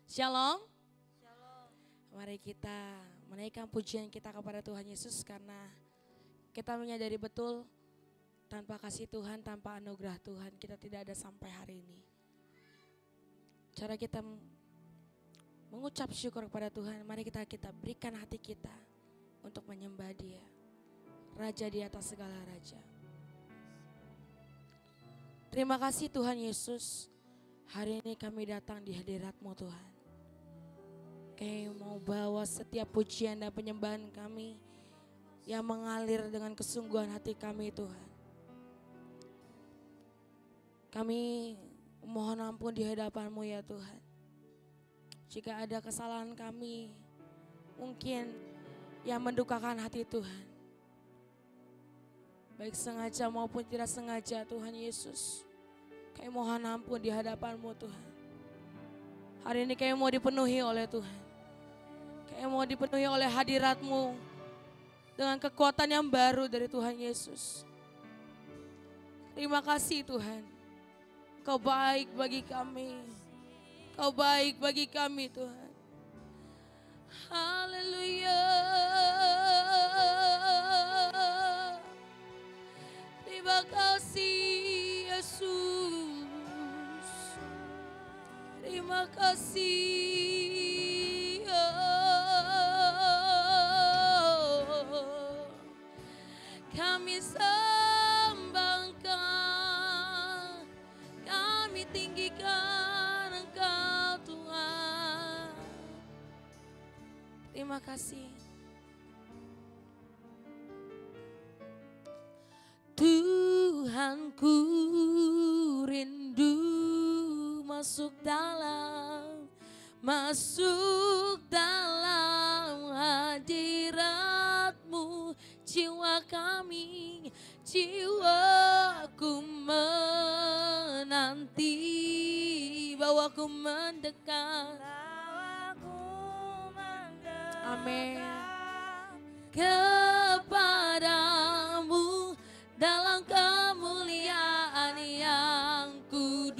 Shalom. Mari kita menaikkan pujian kita kepada Tuhan Yesus karena kita menyadari betul tanpa kasih Tuhan, tanpa anugerah Tuhan kita tidak ada sampai hari ini. Cara kita mengucap syukur kepada Tuhan, mari kita berikan hati kita untuk menyembah Dia, Raja di atas segala raja. Terima kasih Tuhan Yesus, hari ini kami datang di hadirat-Mu Tuhan. Kami mau bawa setiap pujian dan penyembahan kami yang mengalir dengan kesungguhan hati kami Tuhan. Kami mohon ampun di hadapan-Mu ya Tuhan. Jika ada kesalahan kami mungkin yang mendukakan hati Tuhan, baik sengaja maupun tidak sengaja Tuhan Yesus, kami mohon ampun di hadapan-Mu Tuhan. Hari ini kami mau dipenuhi oleh Tuhan. Kami mau dipenuhi oleh hadirat-Mu dengan kekuatan yang baru dari Tuhan Yesus. Terima kasih Tuhan. Kau baik bagi kami. Kau baik bagi kami Tuhan. Haleluya. Terima kasih Yesus. Terima kasih. Kami sembahkan, kami tinggikan Engkau Tuhan. Terima kasih. Tuhanku rindu masuk dalam hadirat-Mu. Jiwa kami, jiwaku menanti, bawaku mendekat. Amin. Kepadamu dalam kemuliaan yang kudus.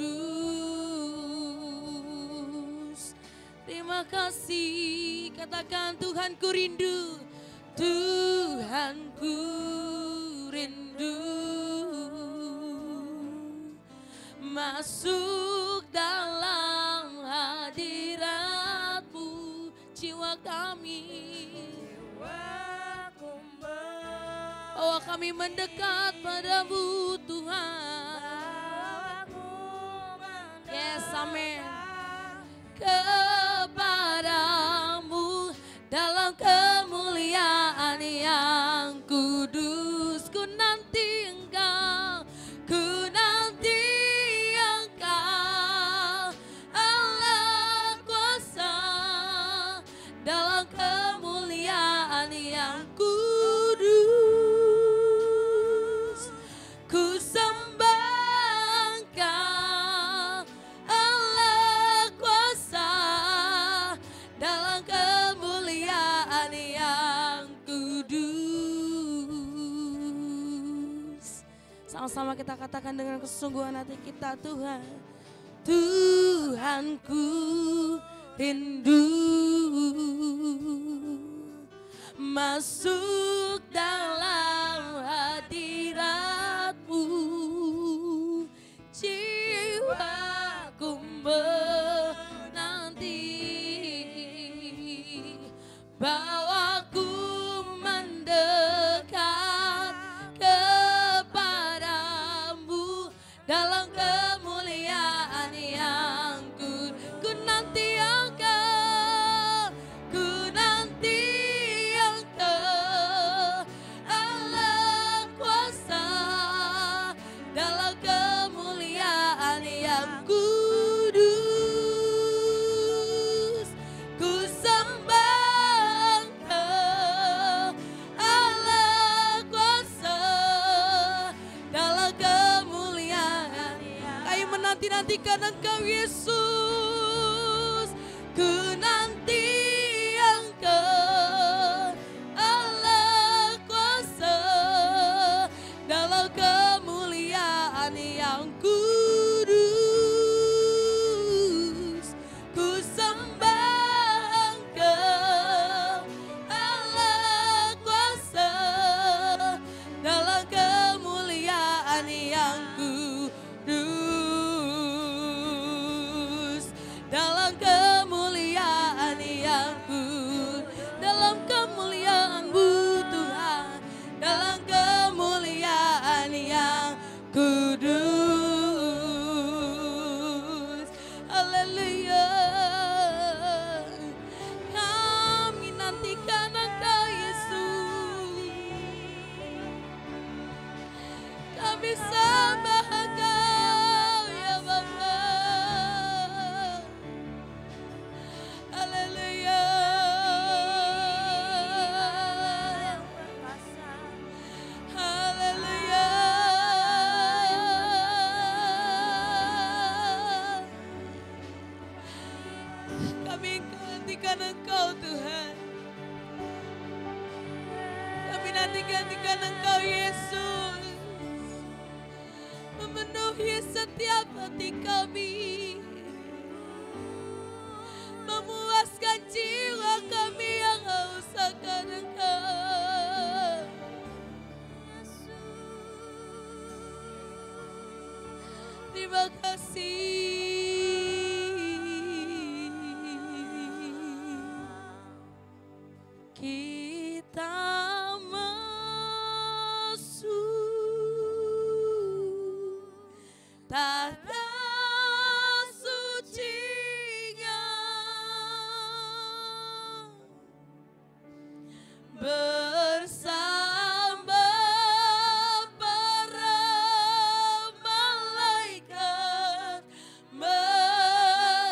Terima kasih, katakan Tuhanku rindu. Tuhanku rindu masuk dalam hadirat-Mu. Jiwa kami, kami mendekat padamu Tuhan. Yes, amin. Kepadamu dalam kemuliaan yang kudus, ku nanti Engkau, ku nanti Engkau, Allah kuasa dalam kemuliaan yang kudus, ku sembah Engkau, Allah kuasa dalam kemuliaan yang kudus. Sama-sama kita katakan dengan kesungguhan hati kita, Tuhan. Tuhanku rindu masuk dalam hadirat-Mu. Jiwaku menanti, bawaku mendekat kepadamu dalam kemuliaan yang ku nanti Engkau, ku nanti Engkau, Allah kuasa dalam kemuliaan yang kudus, ku sembah Engkau, Allah kuasa dalam kemuliaan. Kami menanti-nantikan Engkau Yesus, ku nanti Engkau, Allah kuasa dalam kemuliaan yang kudus, ku sembah kami nantikan Engkau Tuhan. Kami nantikan Engkau Yesus. Memenuhi setiap hati kami. Memuaskan jiwa kami yang haus akan Engkau. Terima kasih. Kita masuk tahta suci-Nya, bersama para malaikat menyembah.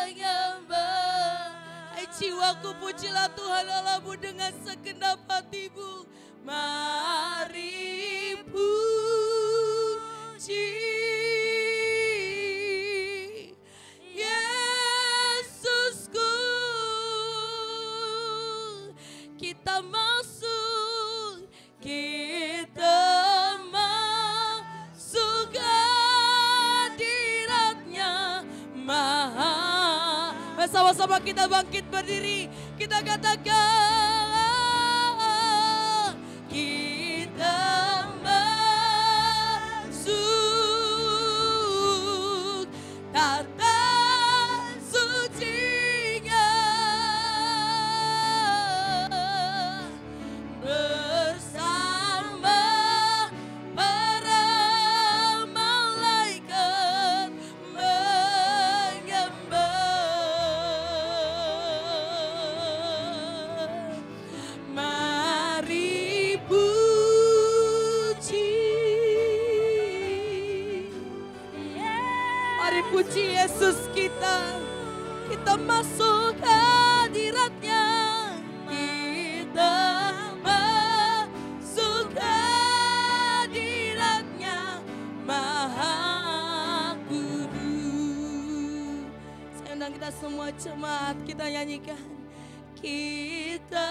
Hai jiwaku, pujilah Tuhan Allahmu dengan segenap hatimu. Mari puji Yesusku. Kita masuk, kita masuk hadirat-Nya Maha. Sama-sama kita bangkit berdiri, kita katakan, kita masuk tahta suci-Nya, bersama para malaikat menyembah. Mari puji, mari puji Yesus kita. Kita masuk hadirat-Nya, kita masuk hadirat-Nya Maha Kudus. Saya undang kita semua jemaat, kita nyanyikan. Kita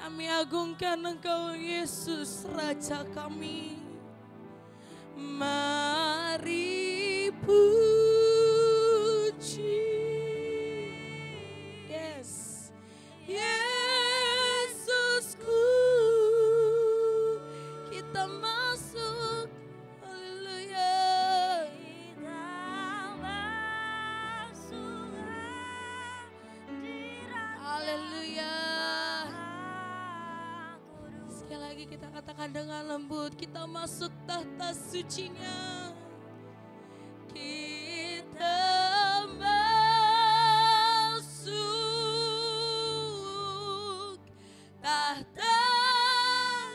kami agungkan Engkau Yesus, Raja kami. Mari puji, yes, Yesusku. Kita masuk, haleluya. Kita masuk hadirat, haleluya. Sekali lagi kita katakan dengan lembut, kita masuk tahta suci-Nya. Kita masuk tahta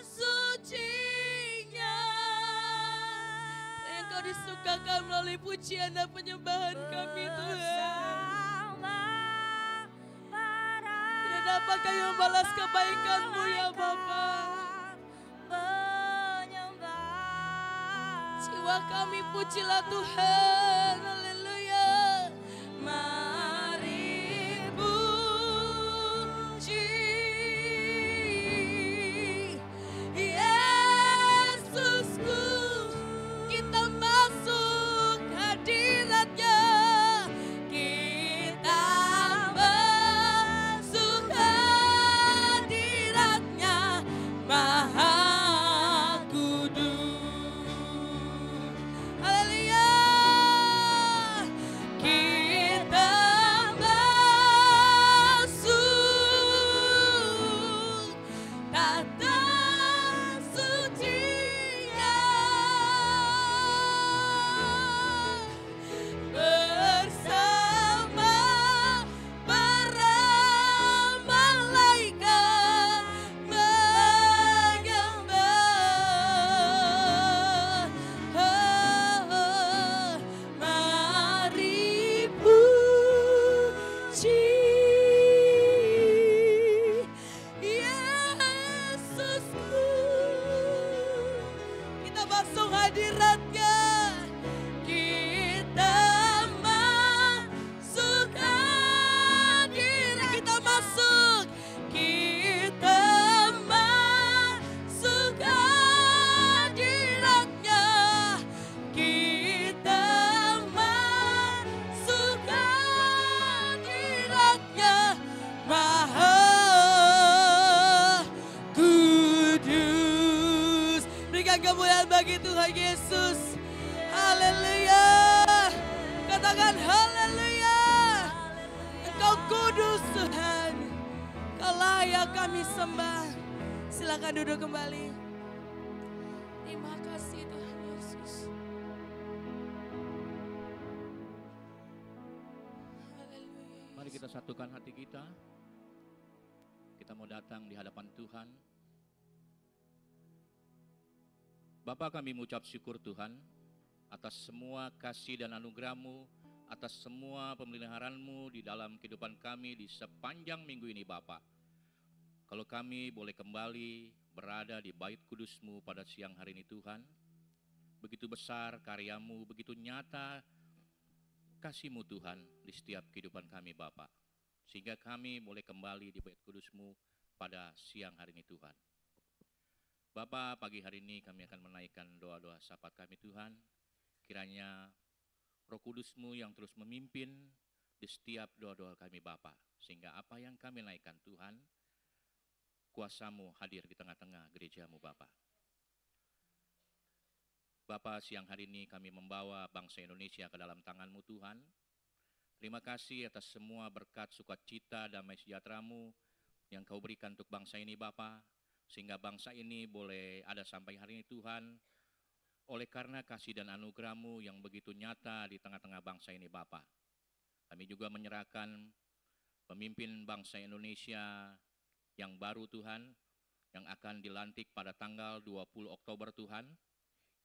suci-Nya. Engkau disukakan melalui pujian dan penyembahan kami Tuhan. Tidak dapat kami membalas kebaikan-Mu ya Bapa. Jiwa kami pujilah Tuhan, haleluya. Mari puji Yesusku. Kita masuk hadirat-Nya, kita masuk hadirat-Nya Maha Kudus. Haleluya. berikan kemuliaan bagi Tuhan Yesus. Haleluya. Katakan haleluya. Engkau kudus Tuhan. Engkau layak kami sembah. Silakan duduk kembali. Terima kasih Tuhan Yesus. Haleluya. Mari kita satukan hati kita. Kita mau datang di hadapan Tuhan. Bapa, kami mengucap syukur Tuhan atas semua kasih dan anugerah-Mu, atas semua pemeliharaan-Mu di dalam kehidupan kami di sepanjang minggu ini Bapa. Kalau kami boleh kembali berada di bait kudus-Mu pada siang hari ini Tuhan, begitu besar karya-Mu, begitu nyata kasih-Mu Tuhan di setiap kehidupan kami Bapa. Sehingga kami boleh kembali di bait kudus-Mu pada siang hari ini Tuhan. Bapa, pagi hari ini kami akan menaikkan doa-doa syafaat kami Tuhan. Kiranya Roh Kudus-Mu yang terus memimpin di setiap doa-doa kami Bapa. Sehingga apa yang kami naikkan Tuhan, kuasa-Mu hadir di tengah-tengah gereja-Mu Bapa. Bapa, siang hari ini kami membawa bangsa Indonesia ke dalam tangan-Mu Tuhan. Terima kasih atas semua berkat sukacita damai sejahtera-Mu yang Kau berikan untuk bangsa ini Bapa. Sehingga bangsa ini boleh ada sampai hari ini Tuhan, oleh karena kasih dan anugerah-Mu yang begitu nyata di tengah-tengah bangsa ini Bapa. Kami juga menyerahkan pemimpin bangsa Indonesia yang baru Tuhan, yang akan dilantik pada tanggal 20 Oktober Tuhan.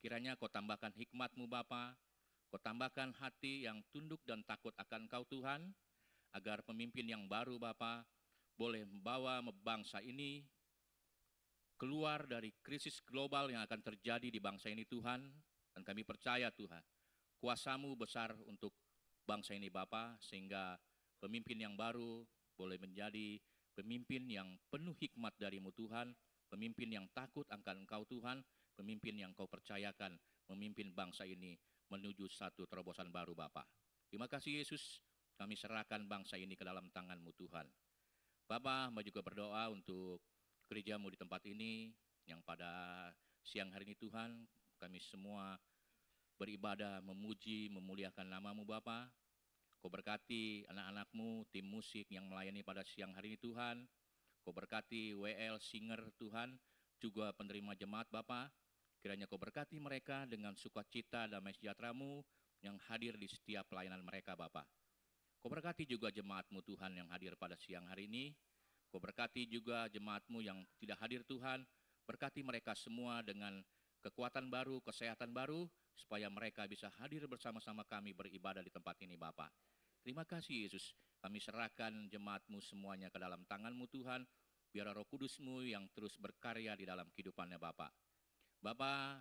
Kiranya Kau tambahkan hikmat-Mu Bapa, Kau tambahkan hati yang tunduk dan takut akan Kau Tuhan, agar pemimpin yang baru Bapa boleh membawa bangsa ini keluar dari krisis global yang akan terjadi di bangsa ini Tuhan. Dan kami percaya Tuhan, kuasa-Mu besar untuk bangsa ini Bapa, sehingga pemimpin yang baru boleh menjadi pemimpin yang penuh hikmat dari-Mu Tuhan, pemimpin yang takut akan Engkau Tuhan, pemimpin yang Kau percayakan memimpin bangsa ini menuju satu terobosan baru Bapa. Terima kasih Yesus, kami serahkan bangsa ini ke dalam tangan-Mu Tuhan. Bapa, mau juga berdoa untuk gereja-Mu di tempat ini, yang pada siang hari ini Tuhan, kami semua beribadah, memuji, memuliakan nama-Mu Bapa. Kau berkati anak-anak-Mu, tim musik yang melayani pada siang hari ini Tuhan. Kau berkati WL Singer Tuhan, juga penerima jemaat Bapa. Kiranya Kau berkati mereka dengan sukacita damai sejahtera-Mu yang hadir di setiap pelayanan mereka Bapa. Kau berkati juga jemaat-Mu Tuhan yang hadir pada siang hari ini. Kau berkati juga jemaat-Mu yang tidak hadir Tuhan, berkati mereka semua dengan kekuatan baru, kesehatan baru, supaya mereka bisa hadir bersama-sama kami beribadah di tempat ini Bapa. Terima kasih Yesus, kami serahkan jemaat-Mu semuanya ke dalam tangan-Mu Tuhan, biar Roh Kudus-Mu yang terus berkarya di dalam kehidupannya Bapa. Bapa,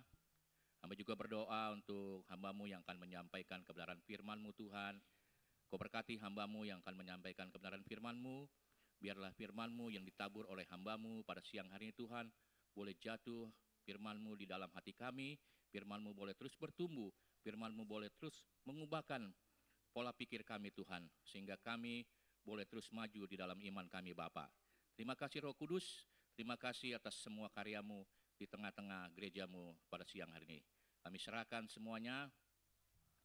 hamba juga berdoa untuk hamba-Mu yang akan menyampaikan kebenaran firman-Mu Tuhan. Kau berkati hamba-Mu yang akan menyampaikan kebenaran firman-Mu. Biarlah firman-Mu yang ditabur oleh hamba-Mu pada siang hari ini Tuhan, boleh jatuh firman-Mu di dalam hati kami, firman-Mu boleh terus bertumbuh, firman-Mu boleh terus mengubahkan pola pikir kami Tuhan, sehingga kami boleh terus maju di dalam iman kami Bapa. Terima kasih Roh Kudus, terima kasih atas semua karya-Mu di tengah-tengah gereja-Mu pada siang hari ini. Kami serahkan semuanya,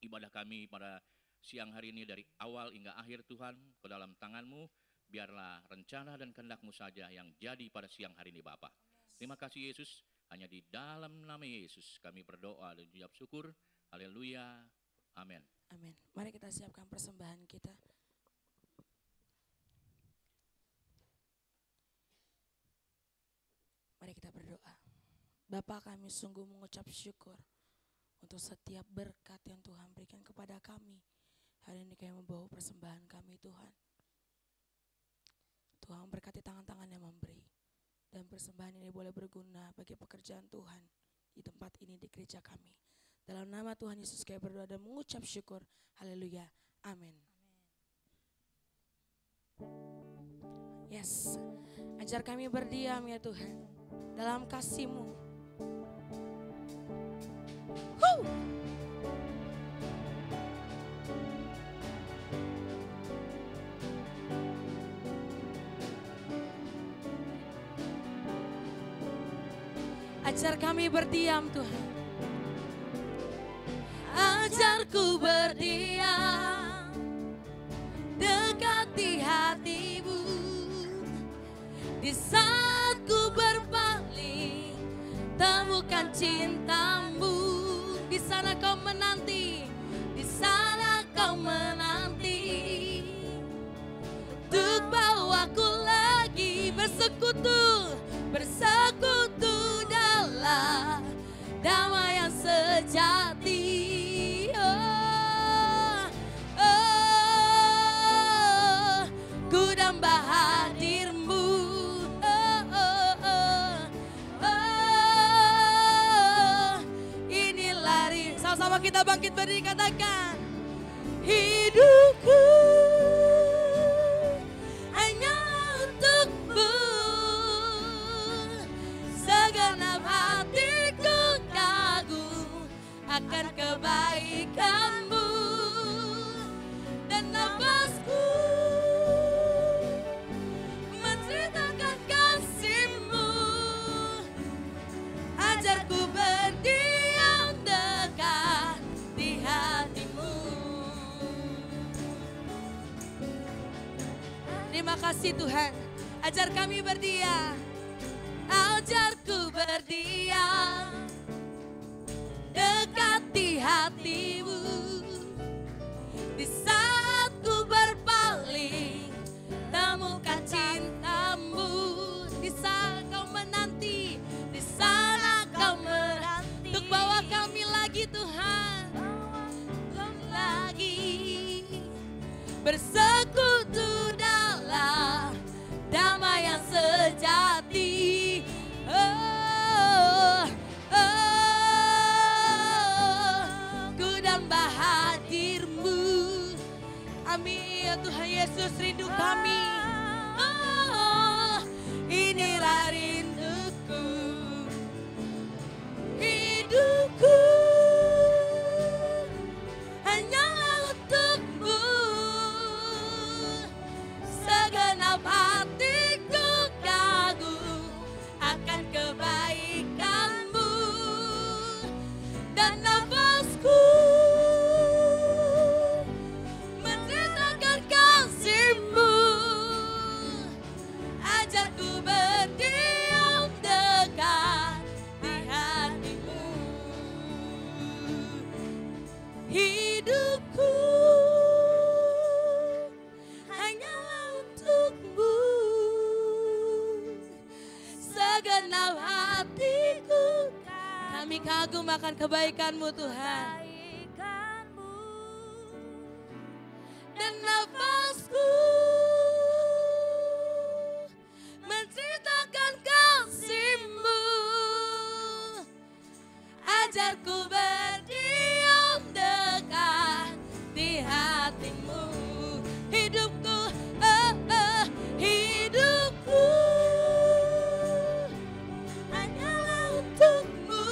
ibadah kami pada siang hari ini dari awal hingga akhir Tuhan, ke dalam tangan-Mu. Biarlah rencana dan kehendak-Mu saja yang jadi pada siang hari ini Bapa. Terima kasih Yesus, hanya di dalam nama Yesus kami berdoa dan ucap syukur. Haleluya, amin. Amin. Mari kita siapkan persembahan kita. Mari kita berdoa. Bapa, kami sungguh mengucap syukur untuk setiap berkat yang Tuhan berikan kepada kami. Hari ini kami membawa persembahan kami Tuhan. Tuhan berkati tangan-tangan yang memberi. Dan persembahan ini boleh berguna bagi pekerjaan Tuhan di tempat ini di gereja kami. Dalam nama Tuhan Yesus kami berdoa dan mengucap syukur. Haleluya. Amin. Yes. Ajar kami berdiam ya Tuhan. Dalam kasih-Mu. Ajar kami berdiam Tuhan. Ajarku berdiam, dekati hatimu. Di saat ku berpaling, temukan cintamu. Di sana kau menanti, di sana kau menanti. Untuk bawaku lagi bersekutu, bersekutu dalam damai yang sejati. Ku damba hadirmu. Ini lari. Sama-sama kita bangkit berdiri katakan. Hidupku hanya untukmu. Segenap hatiku kagum akan kebaikanmu. Dan nafasku menceritakan kasihmu. Ajarku berdiam dekat di hatimu. Terima kasih Tuhan. Ajar kami berdiam. Ajarku berdiam dekati hatimu. Di saat ku berpaling, temukan cintamu. Di saat kau menanti, di sana kau menanti. Untuk bawa kami lagi Tuhan, kami lagi bersekutu dalam damai yang sejati. Ku damba hadirmu. Amin ya Tuhan Yesus, rindu kami. Inilah rinduku. Hidupku hanyalah untukmu. Segenap hatiku kagum akan kebaikanmu. Dan nafasku menceritakan kasihmu. Ajarku berdiam dekat di hatimu. Hidupku hanyalah untukmu. Segenap hatiku kami kagum akan kebaikanmu Tuhan. Dan nafasku menceritakan kasihmu. Ajarku berdiam dekat di hatimu. Hidupku, hidupku hanyalah untukmu.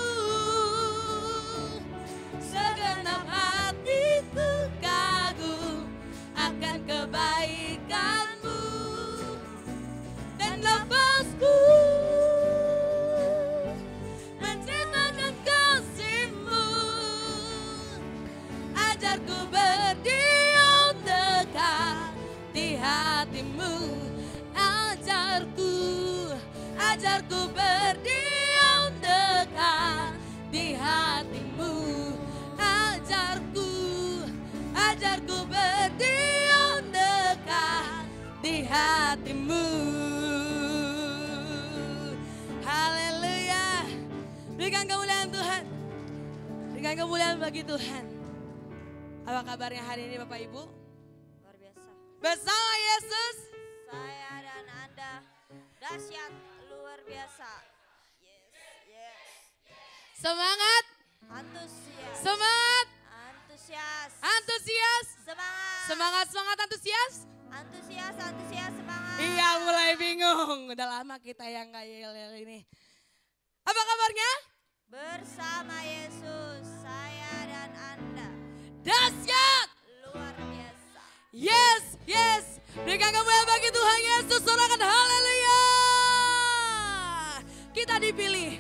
Segenap hatiku kagum akan kebaikanmu. Dan nafasku menceritakan kasihmu. Ajarku berdiam dekat di hatimu. Ajarku berdiam dekat di hatimu. Ajarku berdiam dekat di hatimu. Haleluya. Berikan kemuliaan Tuhan. Berikan kemuliaan bagi Tuhan. Apa kabarnya hari ini Bapak Ibu? Luar biasa. Bersama Yesus. Saya dan Anda dahsyat luar biasa. Yes, yes. Semangat. Antusias. Semangat. Antusias. Antusias. Semangat. Semangat, semangat, antusias. Antusias, antusias, semangat. Iya, mulai bingung. Udah lama kita yang gak yel-yel ini. Apa kabarnya? Bersama Yesus, saya dan Anda Dahsyat. luar biasa. Yes, yes. Berikan kemuliaan bagi Tuhan Yesus. Sorakan haleluya. Kita dipilih.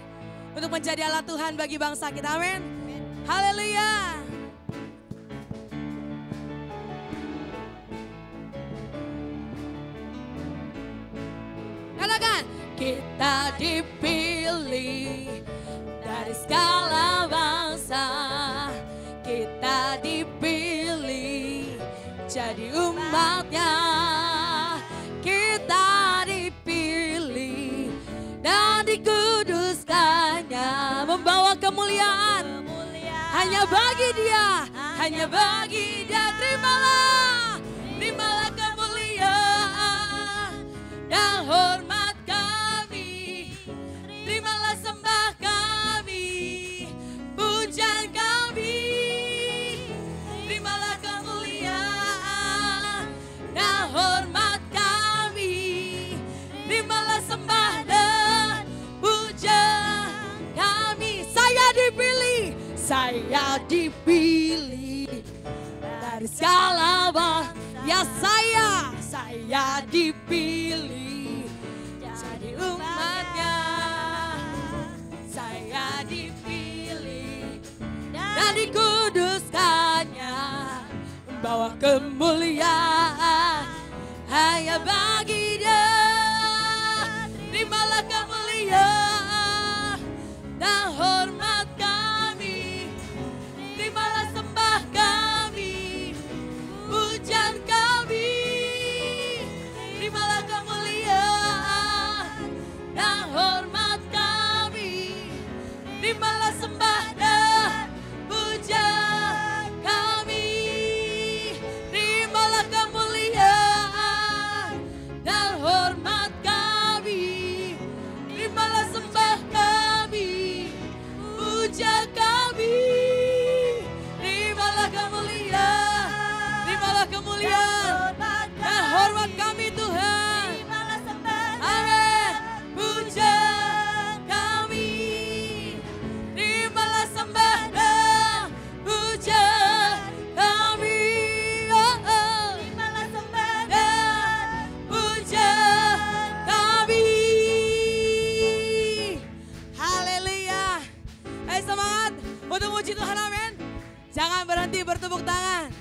untuk menjadi alat Tuhan bagi bangsa kita. Amin. Haleluya. Katakan, kita dipilih dari segala bangsa, kita dipilih jadi umatnya, kita dipilih dan dikuduskannya, membawa kemuliaan hanya bagi Dia, hanya bagi Dia. Terimalah, terimalah kemuliaan dan hormat kami, terimalah sembah kami, pujian kami, terimalah kemuliaan dan hormat kami, terimalah sembah dan pujian kami. Saya dipilih dari segala bangsa. Ya saya dipilih jadi umatnya, saya dipilih dan dikuduskannya, membawa kemuliaan hanya bagi Dia. Terimalah kemuliaan dan hormat kami, terimalah sembah kami, pujian kami, terimalah kemuliaan dan hormat kami, terimalah sembah dan pujian kami, terimalah kemuliaan dan hormat kami, terimalah sembah kami, pujian kami, terimalah kemuliaan dan hormat kami Tuhan. Amin. Pujian kami, terimalah sembah dan pujian kami, terimalah sembah dan pujian kami. Haleluya. Ayo semangat untuk muji Tuhan. Amin. Jangan berhenti bertepuk tangan.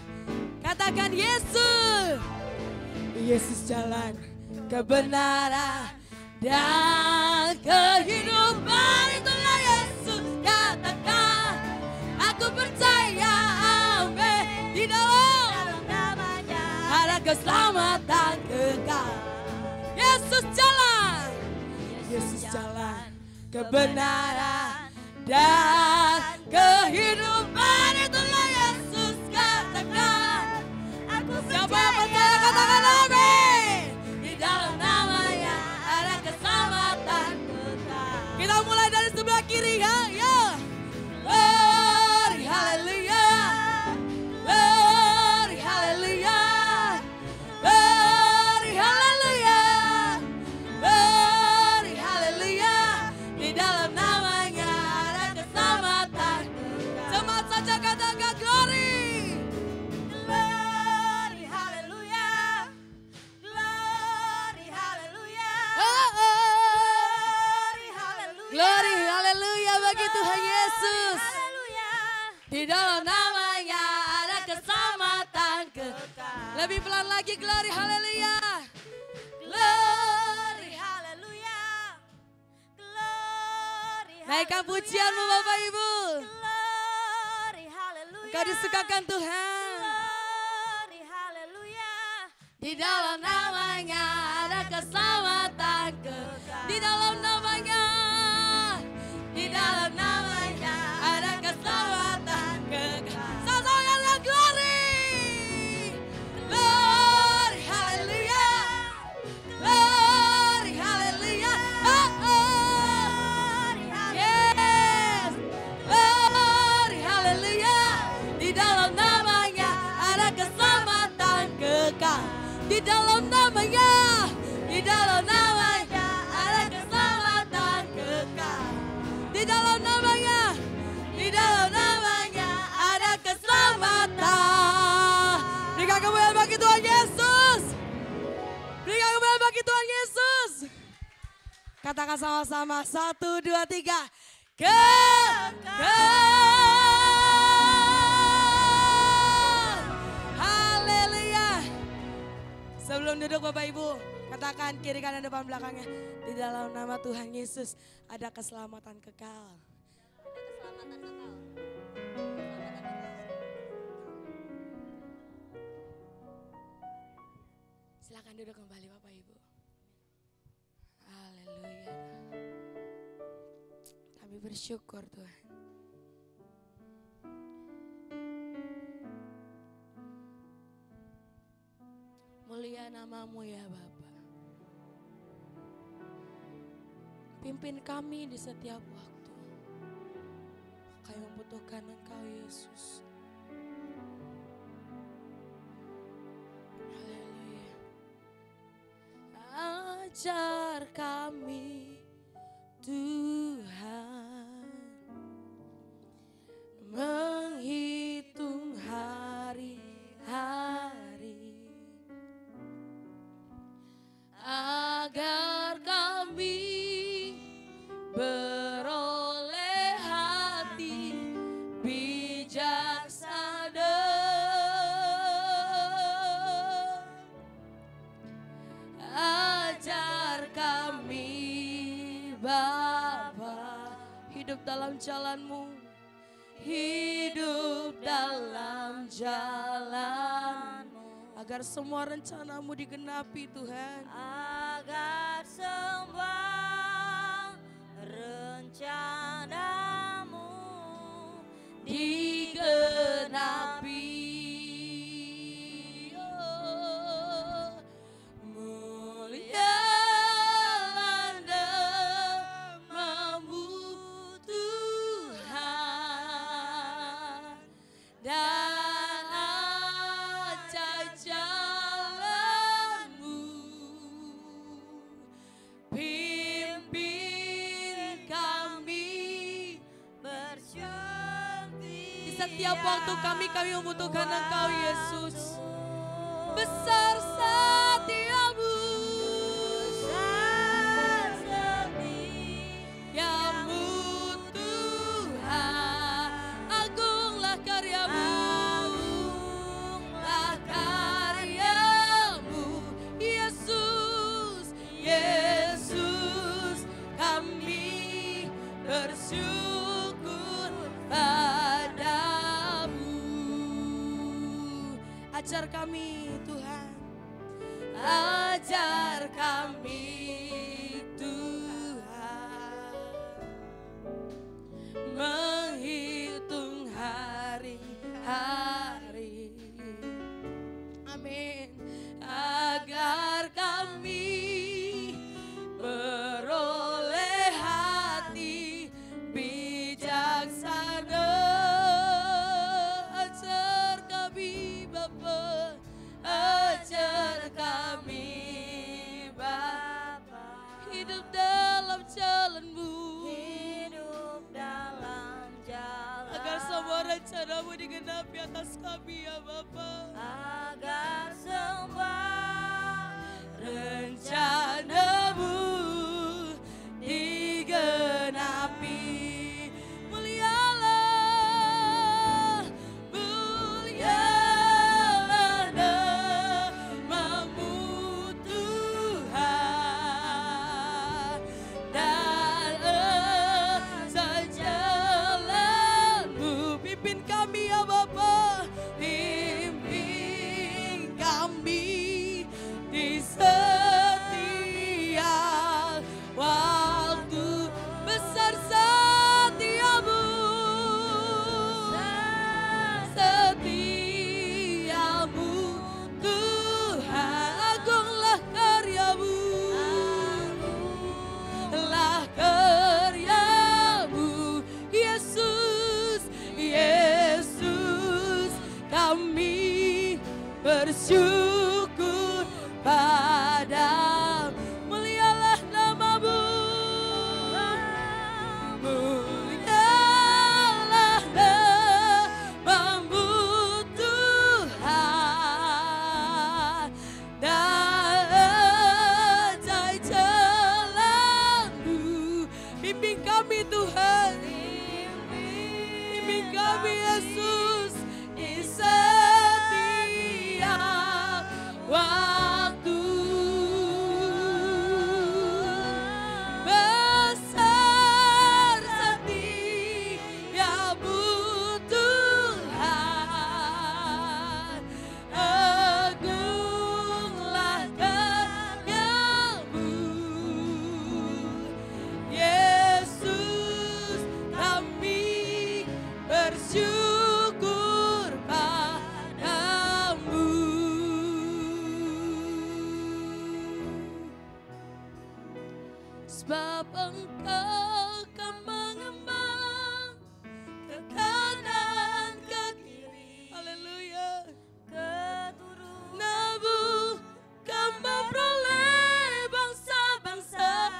Katakan Yesus, Yesus jalan kebenaran dan kehidupan. Itulah Yesus. Katakan aku percaya, amin. Di dalam namanya ada keselamatan kekal. Yesus jalan kebenaran dan kehidupan. Itulah Yesus. Katakan siapa yang percaya katakan amin. Di dalam namanya ada keselamatan kekal. Kita mulai dari sebelah kiri ya. Glory hallelujah, glory hallelujah, glory hallelujah, glory hallelujah. Di dalam namanya ada keselamatan kekal. Semangat saja katakan glory. Glory, haleluya bagi Tuhan Yesus. Di dalam namanya ada keselamatan kekal. Lebih pelan lagi, glory, haleluya. Glory, haleluya. Glory, naikkan pujianmu Bapak Ibu. Glory, haleluya. Engkau disukakan Tuhan. Glory, haleluya. Di dalam namanya ada keselamatan kekal. Di dalam namanya, di dalam namanya ada keselamatan kekal. Sama-sama yang glory, glory, haleluya, glory, haleluya, yes, glory, haleluya. Di dalam namanya ada keselamatan kekal. Di dalam namanya, di dalam namanya ada keselamatan kekal. Di dalam namanya, di dalam namanya ada keselamatan. Berikan kemuliaan bagi Tuhan Yesus. Berikan kemuliaan bagi Tuhan Yesus. Katakan sama-sama, 1, 2, 3. Haleluya. Sebelum duduk Bapak Ibu, katakan kiri kanan depan belakangnya. Di dalam nama Tuhan Yesus ada keselamatan kekal. Keselamatan kekal. Silakan duduk kembali Bapak Ibu. Haleluya. Kami bersyukur Tuhan. Mulia namamu ya Bapa. Pimpin kami di setiap waktu. Kami membutuhkan Engkau Yesus. Haleluya. Ajar kami Tuhan menghitung hari-hari agar kami beroleh hati bijaksana. Ajar kami Bapa hidup dalam jalan-Mu, hidup dalam jalan-Mu, agar semua rencana-Mu digenapi Tuhan. Agar semua rencana-Mu Digenapi. Oh, mulia namamu Tuhan, dan ajar jalan-Mu. Pimpin kami di setiap waktu kami membutuhkan Engkau Yesus. Besar setiamu, ya-Mu Tuhan. Agunglah karya-Mu, Yesus, Yesus. Kami bersyukur padamu. Ajar kami Tuhan, ajar kami Tuhan menghitung hari-hari. Amin. Agar kami beroleh hati bijaksana. Ajar kami Bapa, ajar kami Bapa, hidup dalam jalan-Mu, hidup dalam jalan, agar semua rencana-Mu digenapi atas kami ya Bapa. agar semua Rencana-Mu digenapi. Mulialah, mulialah namamu Tuhan, dan ajar jalan-Mu. Pimpin kami ya Bapa, pimpin kami di setiap Bimbing kami Tuhan. Bimbing kami Yesus di setiap waktu. Besar setiamu Tuhan, agunglah karyamu. Yesus, kami bersyukur padamu. Sebab Engkau kan mengembang ke kanan ke kiri. Haleluya. Nabu kan memperoleh bangsa-bangsa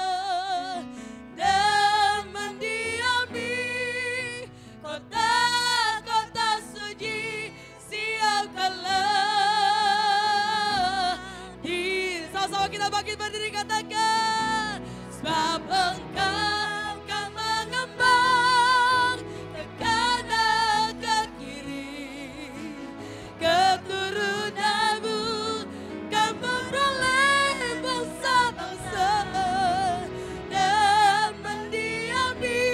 dan mendiami kota-kota suci. Siapkanlah diri. Sama-sama kita bangkit berdiri, katakan. Sebab Engkau kan mengembang ke kanan ke kiri. Keturunanmu kan memperoleh bangsa-bangsa dan mendiami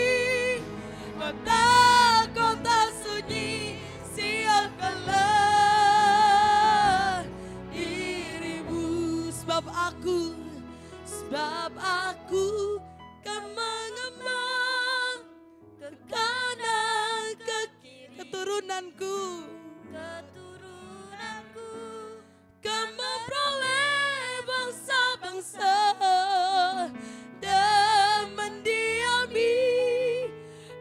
kota-kota sunyi. Siapkanlah dirimu. Sebab aku kan mengembang ke kanan ke kiri. Keturunanku kan memperoleh bangsa-bangsa dan mendiami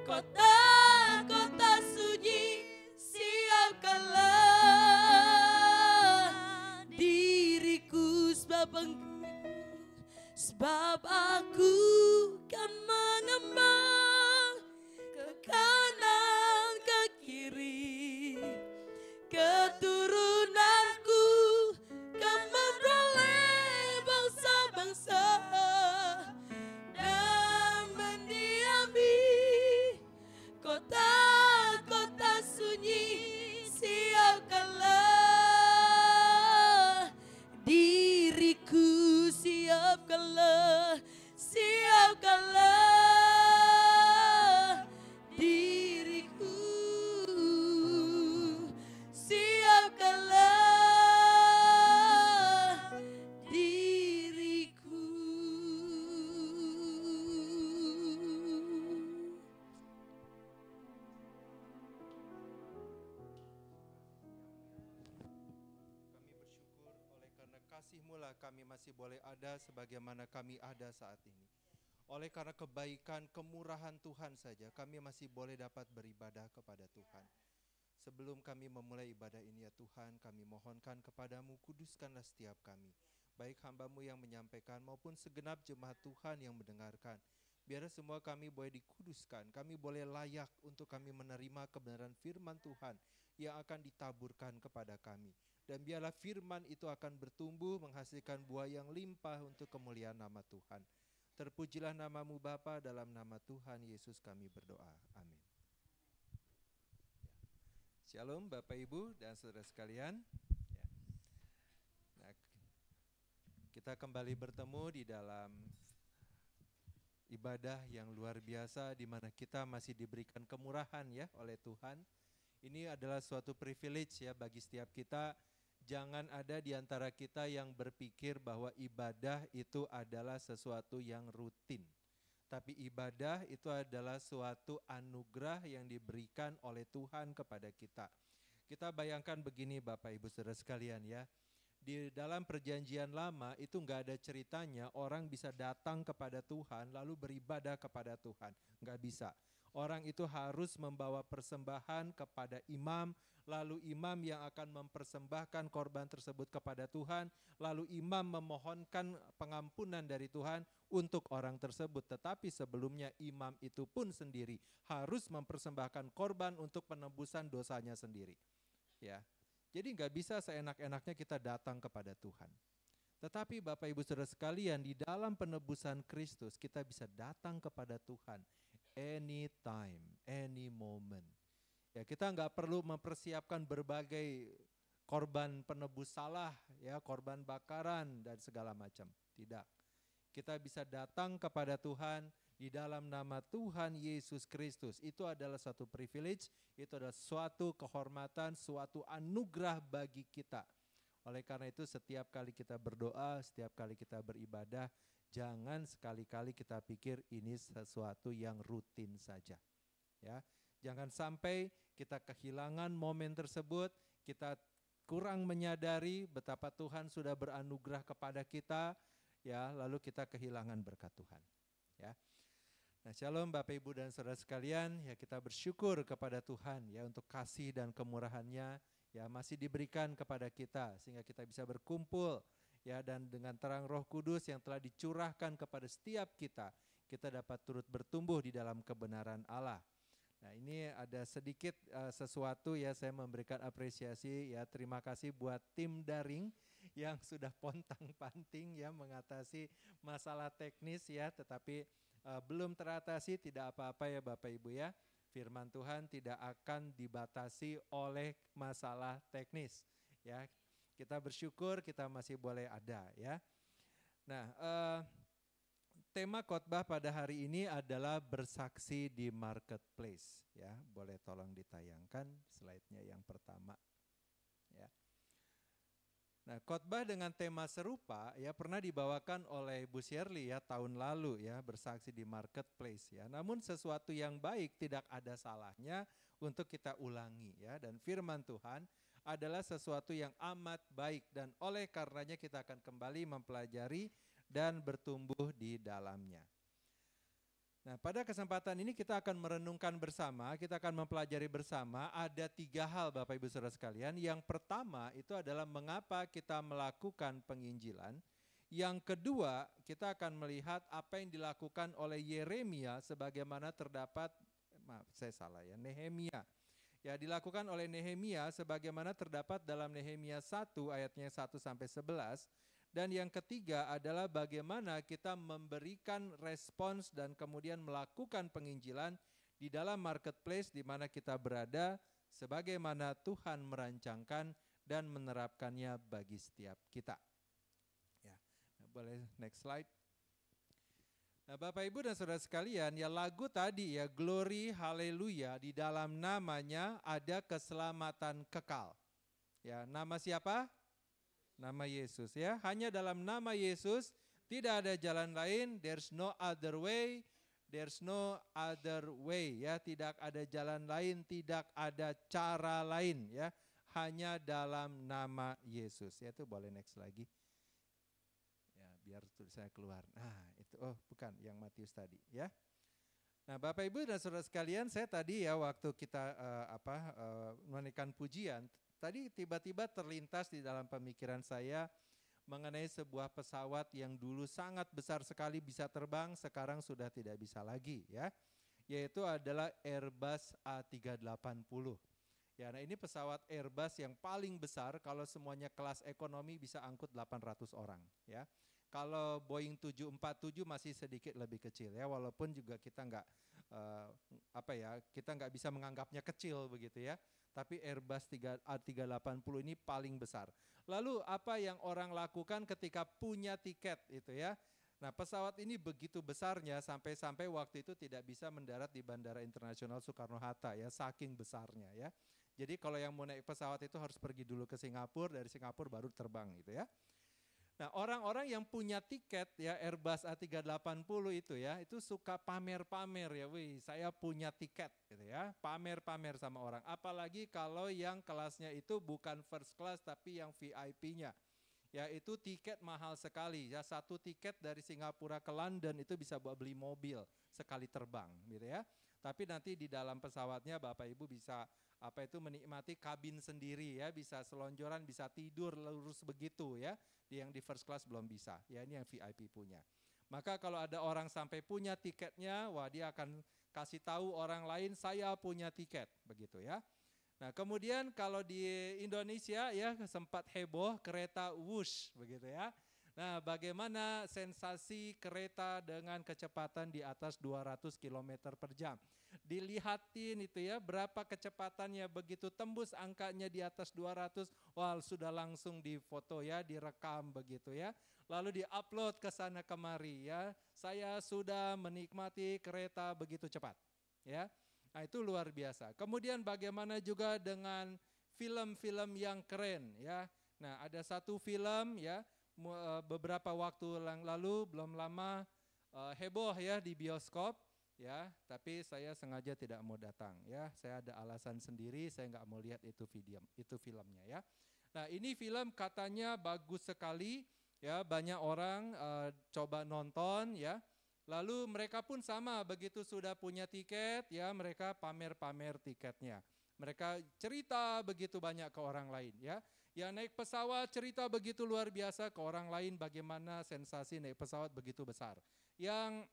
kota-kota sunyi. Siapkanlah diriku. Sebab aku kan mengembang ke kanan ke kiri. Keturunanku kan memperoleh bangsa-bangsa dan mendiami kota-kota sunyi. Siapkanlah diriku. Siapkanlah diriku. Siapkanlah diriku. Kasih-Mu lah kami masih boleh ada sebagaimana kami ada saat ini. Oleh karena kebaikan, kemurahan Tuhan saja, kami masih boleh dapat beribadah kepada Tuhan. Sebelum kami memulai ibadah ini ya Tuhan, kami mohonkan kepadamu, kuduskanlah setiap kami. Baik hamba-Mu yang menyampaikan maupun segenap jemaat Tuhan yang mendengarkan. Biar semua kami boleh dikuduskan, kami boleh layak untuk kami menerima kebenaran firman Tuhan yang akan ditaburkan kepada kami. Dan biarlah firman itu akan bertumbuh menghasilkan buah yang limpah untuk kemuliaan nama Tuhan. Terpujilah nama-Mu Bapa, dalam nama Tuhan Yesus kami berdoa. Amin. Shalom Bapak Ibu dan saudara sekalian. Nah, kita kembali bertemu di dalam ibadah yang luar biasa di mana kita masih diberikan kemurahan ya oleh Tuhan. Ini adalah suatu privilege ya bagi setiap kita. Jangan ada di antara kita yang berpikir bahwa ibadah itu adalah sesuatu yang rutin. Tapi ibadah itu adalah suatu anugerah yang diberikan oleh Tuhan kepada kita. Kita bayangkan begini Bapak Ibu Saudara sekalian ya. Di dalam perjanjian lama itu enggak ada ceritanya orang bisa datang kepada Tuhan lalu beribadah kepada Tuhan. Enggak bisa. Orang itu harus membawa persembahan kepada imam, lalu imam yang akan mempersembahkan korban tersebut kepada Tuhan, lalu imam memohonkan pengampunan dari Tuhan untuk orang tersebut. Tetapi sebelumnya imam itu pun sendiri harus mempersembahkan korban untuk penebusan dosanya sendiri. Ya, jadi nggak bisa seenak-enaknya kita datang kepada Tuhan. Tetapi Bapak Ibu Saudara sekalian, di dalam penebusan Kristus kita bisa datang kepada Tuhan anytime, any moment. Ya, kita nggak perlu mempersiapkan berbagai korban penebus salah, ya, korban bakaran dan segala macam. Tidak. Kita bisa datang kepada Tuhan di dalam nama Tuhan Yesus Kristus. Itu adalah suatu privilege, itu adalah suatu kehormatan, suatu anugerah bagi kita. Oleh karena itu setiap kali kita berdoa, setiap kali kita beribadah, jangan sekali-kali kita pikir ini sesuatu yang rutin saja. Ya, jangan sampai kita kehilangan momen tersebut, kita kurang menyadari betapa Tuhan sudah beranugerah kepada kita, ya, lalu kita kehilangan berkat Tuhan. Ya. Nah, shalom Bapak Ibu dan Saudara sekalian, ya kita bersyukur kepada Tuhan ya untuk kasih dan kemurahan-Nya ya masih diberikan kepada kita sehingga kita bisa berkumpul ya, dan dengan terang Roh Kudus yang telah dicurahkan kepada setiap kita dapat turut bertumbuh di dalam kebenaran Allah. Nah, ini ada sedikit sesuatu ya, saya memberikan apresiasi ya, terima kasih buat tim daring yang sudah pontang-panting ya mengatasi masalah teknis ya, tetapi belum teratasi, tidak apa-apa ya Bapak Ibu ya. Firman Tuhan tidak akan dibatasi oleh masalah teknis ya. Kita bersyukur kita masih boleh ada ya. Nah, tema khotbah pada hari ini adalah bersaksi di marketplace ya. Boleh tolong ditayangkan slide-nya yang pertama ya. Nah, khotbah dengan tema serupa ya pernah dibawakan oleh Bu Shirley ya tahun lalu ya, bersaksi di marketplace ya. Namun sesuatu yang baik tidak ada salahnya untuk kita ulangi ya, dan firman Tuhan adalah sesuatu yang amat baik dan oleh karenanya kita akan kembali mempelajari dan bertumbuh di dalamnya. Nah, pada kesempatan ini kita akan merenungkan bersama, kita akan mempelajari bersama ada 3 hal Bapak Ibu Saudara sekalian. Yang pertama itu adalah mengapa kita melakukan penginjilan. Yang kedua, kita akan melihat apa yang dilakukan oleh Yeremia sebagaimana terdapat, Nehemia. Ya, dilakukan oleh Nehemia sebagaimana terdapat dalam Nehemia 1 ayatnya 1 sampai 11. Dan yang ketiga adalah bagaimana kita memberikan respons dan kemudian melakukan penginjilan di dalam marketplace di mana kita berada sebagaimana Tuhan merancangkan dan menerapkannya bagi setiap kita. Ya, boleh next slide. Nah, Bapak Ibu dan Saudara sekalian, ya lagu tadi ya Glory Haleluya, di dalam namanya ada keselamatan kekal. Ya, nama siapa? Nama Yesus ya, hanya dalam nama Yesus tidak ada jalan lain, there's no other way ya, tidak ada jalan lain, tidak ada cara lain ya, hanya dalam nama Yesus. Ya, itu boleh next lagi. Ya, biar saya keluar. Nah, itu bukan yang Matius tadi ya. Nah, Bapak Ibu dan Saudara sekalian, saya tadi ya waktu kita menaikkan pujian, tadi tiba-tiba terlintas di dalam pemikiran saya mengenai sebuah pesawat yang dulu sangat besar sekali bisa terbang, sekarang sudah tidak bisa lagi ya. Yaitu adalah Airbus A380. Ya, nah ini pesawat Airbus yang paling besar, kalau semuanya kelas ekonomi bisa angkut 800 orang ya. Kalau Boeing 747 masih sedikit lebih kecil ya, walaupun juga kita kita nggak bisa menganggapnya kecil begitu ya. Tapi Airbus A380 ini paling besar. Lalu apa yang orang lakukan ketika punya tiket itu ya? Nah, pesawat ini begitu besarnya sampai waktu itu tidak bisa mendarat di Bandara Internasional Soekarno-Hatta ya, saking besarnya ya. Jadi kalau yang mau naik pesawat itu harus pergi dulu ke Singapura, dari Singapura baru terbang gitu ya. Nah, orang-orang yang punya tiket ya Airbus A380 itu ya, itu suka pamer-pamer ya, wih saya punya tiket gitu ya, pamer-pamer sama orang. Apalagi kalau yang kelasnya itu bukan first class tapi yang VIP-nya. Ya, itu tiket mahal sekali ya, satu tiket dari Singapura ke London itu bisa buat beli mobil sekali terbang gitu ya. Tapi nanti di dalam pesawatnya Bapak Ibu bisa menikmati kabin sendiri ya, bisa selonjoran, bisa tidur lurus begitu ya. Yang di first class belum bisa, ya ini yang VIP punya. Maka kalau ada orang sampai punya tiketnya, wah dia akan kasih tahu orang lain saya punya tiket, begitu ya. Nah, kemudian kalau di Indonesia ya sempat heboh kereta Wush begitu ya. Nah, bagaimana sensasi kereta dengan kecepatan di atas 200 km per jam? Dilihatin itu ya, berapa kecepatannya, begitu tembus angkanya di atas 200, wah sudah langsung difoto ya, direkam begitu ya. Lalu diupload ke sana kemari ya. Saya sudah menikmati kereta begitu cepat ya. Nah, itu luar biasa. Kemudian bagaimana juga dengan film-film yang keren ya. Nah, ada satu film ya, beberapa waktu lalu belum lama heboh ya di bioskop ya, tapi saya sengaja tidak mau datang ya. Saya ada alasan sendiri, saya nggak mau lihat itu filmnya ya. Nah, ini film katanya bagus sekali ya, banyak orang coba nonton ya. Lalu mereka pun sama, begitu sudah punya tiket ya, mereka pamer-pamer tiketnya. Mereka cerita begitu banyak ke orang lain ya. Yang naik pesawat cerita begitu luar biasa ke orang lain bagaimana sensasi naik pesawat begitu besar. Yang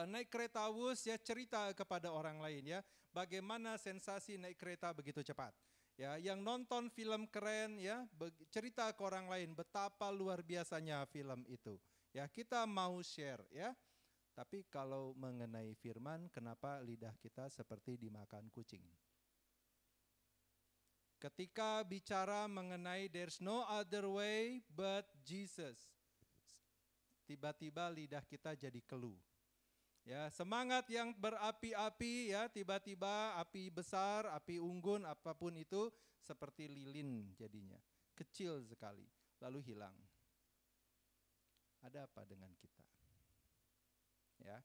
naik kereta wus ya cerita kepada orang lain ya bagaimana sensasi naik kereta begitu cepat. Ya, yang nonton film keren ya cerita ke orang lain betapa luar biasanya film itu. Ya, kita mau share ya. Tapi kalau mengenai firman, kenapa lidah kita seperti dimakan kucing? Ketika bicara mengenai there's no other way but Jesus, tiba-tiba lidah kita jadi keluh. Ya, semangat yang berapi-api ya, tiba-tiba api besar, api unggun, apapun itu seperti lilin jadinya. Kecil sekali, lalu hilang. Ada apa dengan kita? Ya.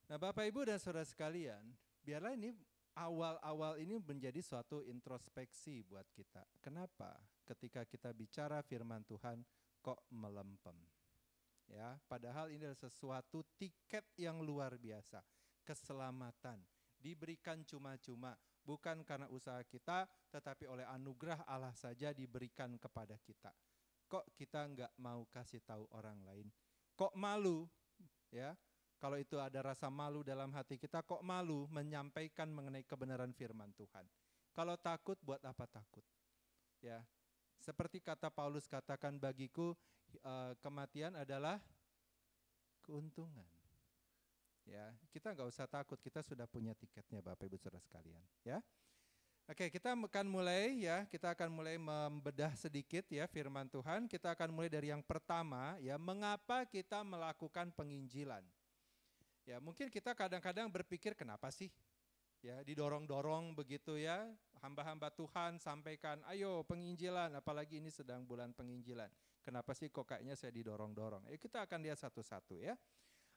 Nah, Bapak Ibu dan Saudara sekalian, biarlah ini awal-awal ini menjadi suatu introspeksi buat kita. Kenapa ketika kita bicara firman Tuhan kok melempem? Ya, padahal ini adalah sesuatu tiket yang luar biasa. Keselamatan diberikan cuma-cuma, bukan karena usaha kita, tetapi oleh anugerah Allah saja diberikan kepada kita. Kok kita enggak mau kasih tahu orang lain? Kok malu? Ya. Kalau itu ada rasa malu dalam hati kita, kok malu menyampaikan mengenai kebenaran firman Tuhan. Kalau takut, buat apa takut? Ya, seperti kata Paulus katakan, bagiku kematian adalah keuntungan. Ya, kita nggak usah takut, kita sudah punya tiketnya Bapak Ibu Saudara sekalian. Ya, oke, kita akan mulai ya, kita akan mulai membedah sedikit ya firman Tuhan. Kita akan mulai dari yang pertama ya, mengapa kita melakukan penginjilan. Ya, mungkin kita kadang-kadang berpikir kenapa sih ya didorong-dorong begitu ya, hamba-hamba Tuhan sampaikan ayo penginjilan, apalagi ini sedang bulan penginjilan. Kenapa sih kok kayaknya saya didorong-dorong? Kita akan lihat satu-satu ya.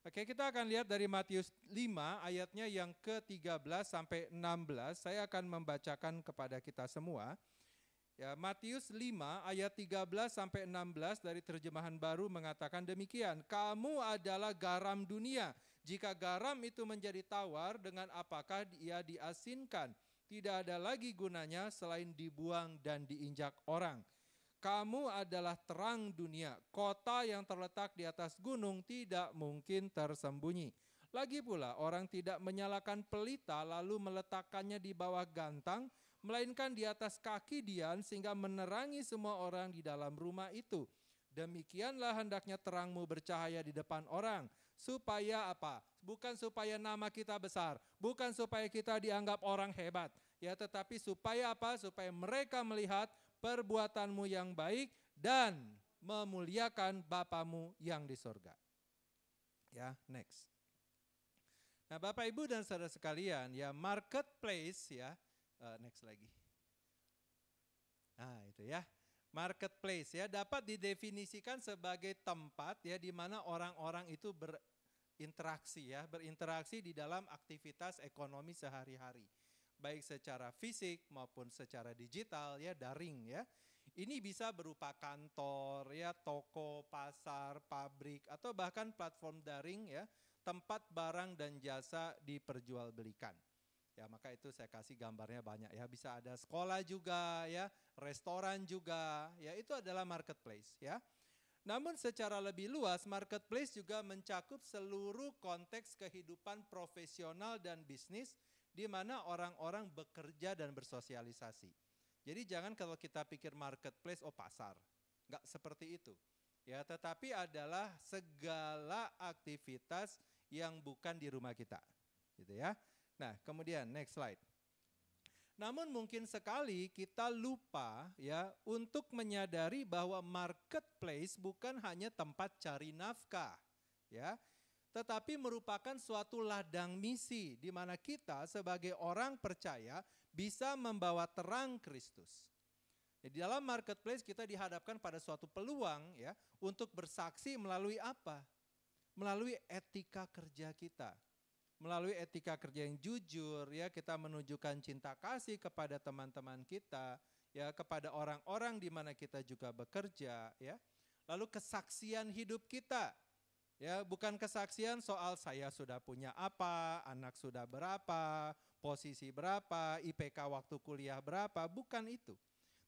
Oke, kita akan lihat dari Matius 5 ayatnya yang ke-13 sampai 16. Saya akan membacakan kepada kita semua. Ya, Matius 5 ayat 13 sampai 16 dari terjemahan baru mengatakan demikian. Kamu adalah garam dunia. Jika garam itu menjadi tawar, dengan apakah ia diasinkan? Tidak ada lagi gunanya selain dibuang dan diinjak orang. Kamu adalah terang dunia. Kota yang terletak di atas gunung tidak mungkin tersembunyi. Lagi pula orang tidak menyalakan pelita lalu meletakkannya di bawah gantang, melainkan di atas kaki dian sehingga menerangi semua orang di dalam rumah itu. Demikianlah hendaknya terangmu bercahaya di depan orang. Supaya apa? Bukan supaya nama kita besar, bukan supaya kita dianggap orang hebat, ya, tetapi supaya apa? Supaya mereka melihat perbuatanmu yang baik dan memuliakan Bapamu yang di surga. Ya, next. Nah, Bapak Ibu dan Saudara sekalian, ya marketplace ya, next lagi. Nah, itu ya. Marketplace ya dapat didefinisikan sebagai tempat ya di mana orang-orang itu berinteraksi di dalam aktivitas ekonomi sehari-hari, baik secara fisik maupun secara digital ya, daring ya. Ini bisa berupa kantor ya, toko, pasar, pabrik atau bahkan platform daring ya, tempat barang dan jasa diperjualbelikan. Ya, maka itu saya kasih gambarnya banyak ya, bisa ada sekolah juga ya, restoran juga ya, itu adalah marketplace ya. Namun secara lebih luas marketplace juga mencakup seluruh konteks kehidupan profesional dan bisnis di mana orang-orang bekerja dan bersosialisasi. Jadi jangan kalau kita pikir marketplace oh pasar, enggak seperti itu. ya, tetapi adalah segala aktivitas yang bukan di rumah kita, gitu ya. Nah, kemudian next slide. Namun mungkin sekali kita lupa ya untuk menyadari bahwa marketplace bukan hanya tempat cari nafkah, ya, tetapi merupakan suatu ladang misi di mana kita sebagai orang percaya bisa membawa terang Kristus. Di dalam marketplace kita dihadapkan pada suatu peluang ya untuk bersaksi melalui apa? Melalui etika kerja kita. Melalui etika kerja yang jujur ya, kita menunjukkan cinta kasih kepada teman-teman kita, ya, kepada orang-orang di mana kita juga bekerja, ya. Lalu kesaksian hidup kita. Ya, bukan kesaksian soal saya sudah punya apa, anak sudah berapa, posisi berapa, IPK waktu kuliah berapa, bukan itu.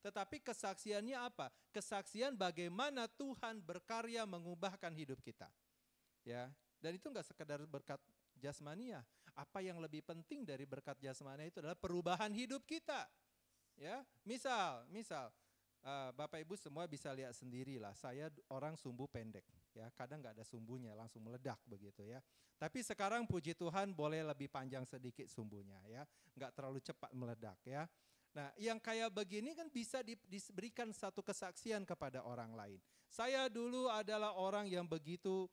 Tetapi kesaksiannya apa? Kesaksian bagaimana Tuhan berkarya mengubahkan hidup kita. Ya, dan itu enggak sekedar berkat jasmania. Apa yang lebih penting dari berkat jasmania itu adalah perubahan hidup kita. Ya, misal Bapak Ibu semua bisa lihat sendirilah, saya orang sumbu pendek, ya, kadang nggak ada sumbunya, langsung meledak begitu ya. Tapi sekarang puji Tuhan boleh lebih panjang sedikit sumbunya ya, nggak terlalu cepat meledak ya. Nah, yang kayak begini kan bisa diberikan satu kesaksian kepada orang lain. Saya dulu adalah orang yang begitu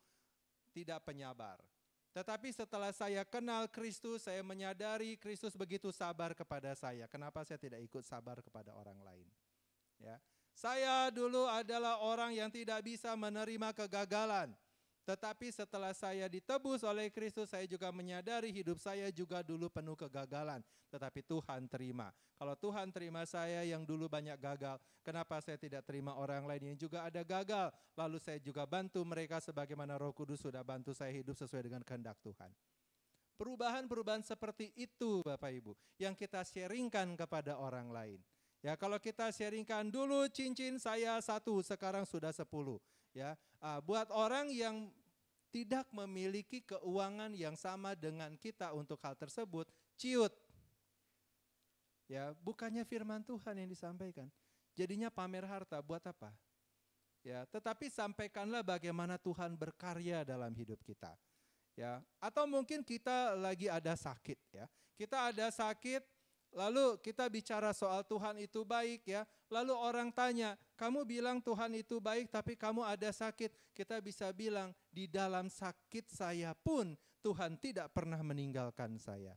tidak penyabar. Tetapi setelah saya kenal Kristus, saya menyadari Kristus begitu sabar kepada saya. Kenapa saya tidak ikut sabar kepada orang lain? Ya. Saya dulu adalah orang yang tidak bisa menerima kegagalan. Tetapi setelah saya ditebus oleh Kristus, saya juga menyadari hidup saya juga dulu penuh kegagalan. Tetapi Tuhan terima. Kalau Tuhan terima saya yang dulu banyak gagal, kenapa saya tidak terima orang lain yang juga ada gagal? Lalu saya juga bantu mereka sebagaimana Roh Kudus sudah bantu saya hidup sesuai dengan kehendak Tuhan. Perubahan-perubahan seperti itu Bapak Ibu, yang kita sharingkan kepada orang lain. Ya, kalau kita sharingkan dulu cincin saya 1, sekarang sudah 10. Ya, buat orang yang tidak memiliki keuangan yang sama dengan kita untuk hal tersebut, ciut. Ya, bukannya firman Tuhan yang disampaikan. Jadinya pamer harta buat apa? Ya, tetapi sampaikanlah bagaimana Tuhan berkarya dalam hidup kita. Ya, atau mungkin kita lagi ada sakit ya. Kita ada sakit, lalu kita bicara soal Tuhan itu baik ya. Lalu orang tanya, kamu bilang Tuhan itu baik tapi kamu ada sakit. Kita bisa bilang, di dalam sakit saya pun Tuhan tidak pernah meninggalkan saya.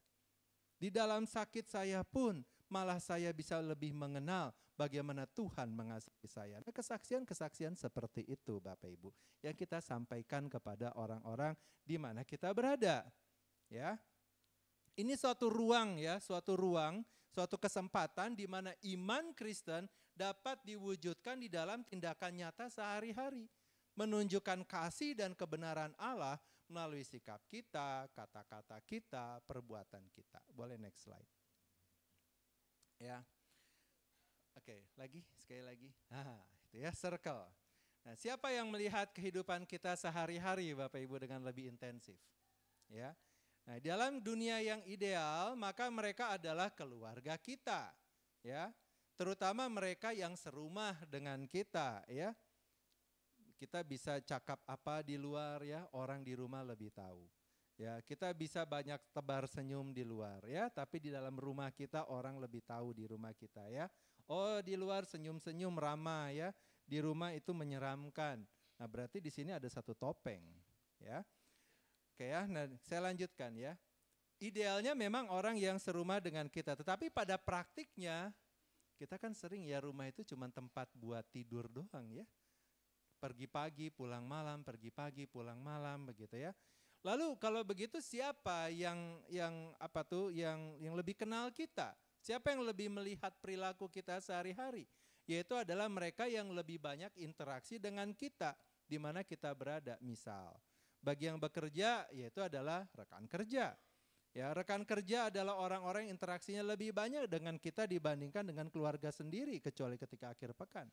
Di dalam sakit saya pun malah saya bisa lebih mengenal bagaimana Tuhan mengasihi saya. Nah, kesaksian-kesaksian seperti itu Bapak Ibu yang kita sampaikan kepada orang-orang di mana kita berada. Ya. Ini suatu ruang ya, suatu kesempatan di mana iman Kristen dapat diwujudkan di dalam tindakan nyata sehari-hari. Menunjukkan kasih dan kebenaran Allah melalui sikap kita, kata-kata kita, perbuatan kita. Boleh next slide. Ya. Oke, sekali lagi. Nah, itu ya, circle. Nah, siapa yang melihat kehidupan kita sehari-hari Bapak Ibu dengan lebih intensif? Ya. Nah, dalam dunia yang ideal, maka mereka adalah keluarga kita, ya. Terutama mereka yang serumah dengan kita, ya. Kita bisa cakap apa di luar, ya, orang di rumah lebih tahu. Ya, kita bisa banyak tebar senyum di luar, ya, tapi di dalam rumah kita orang lebih tahu di rumah kita, ya. Oh, di luar senyum-senyum ramah, ya. Di rumah itu menyeramkan. Nah, berarti di sini ada satu topeng, ya. Oke ya, nah saya lanjutkan ya. Idealnya memang orang yang serumah dengan kita, tetapi pada praktiknya kita kan sering ya rumah itu cuma tempat buat tidur doang ya. Pergi pagi, pulang malam, pergi pagi, pulang malam begitu ya. Lalu kalau begitu siapa yang lebih kenal kita? Siapa yang lebih melihat perilaku kita sehari-hari? Yaitu adalah mereka yang lebih banyak interaksi dengan kita di mana kita berada. Misal bagi yang bekerja yaitu adalah rekan kerja. Ya, rekan kerja adalah orang-orang yang interaksinya lebih banyak dengan kita dibandingkan dengan keluarga sendiri kecuali ketika akhir pekan.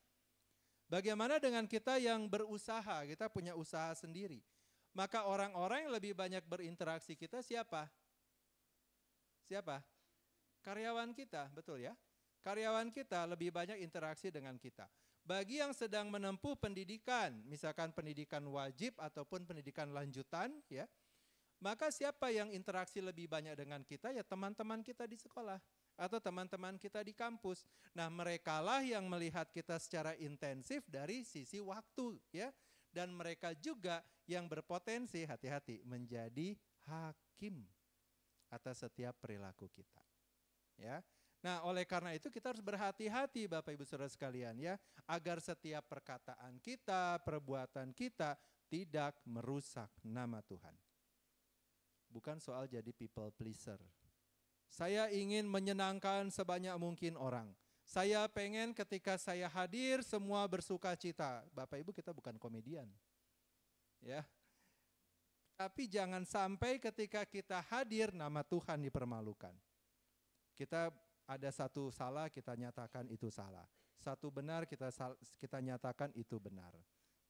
Bagaimana dengan kita yang berusaha, kita punya usaha sendiri. Maka orang-orang yang lebih banyak berinteraksi kita siapa? Siapa? Karyawan kita, betul ya? Karyawan kita lebih banyak interaksi dengan kita. Bagi yang sedang menempuh pendidikan, misalkan pendidikan wajib ataupun pendidikan lanjutan, ya, maka siapa yang interaksi lebih banyak dengan kita? Ya teman-teman kita di sekolah atau teman-teman kita di kampus. Nah, merekalah yang melihat kita secara intensif dari sisi waktu, ya. Dan mereka juga yang berpotensi, hati-hati, menjadi hakim atas setiap perilaku kita. Ya. Nah, oleh karena itu kita harus berhati-hati Bapak Ibu Saudara sekalian, ya, agar setiap perkataan kita, perbuatan kita tidak merusak nama Tuhan. Bukan soal jadi people pleaser. Saya ingin menyenangkan sebanyak mungkin orang. Saya pengen ketika saya hadir semua bersuka cita. Bapak Ibu, kita bukan komedian. Ya. Tapi jangan sampai ketika kita hadir nama Tuhan dipermalukan. Kita ada satu salah, kita nyatakan itu salah. Satu benar, kita nyatakan itu benar.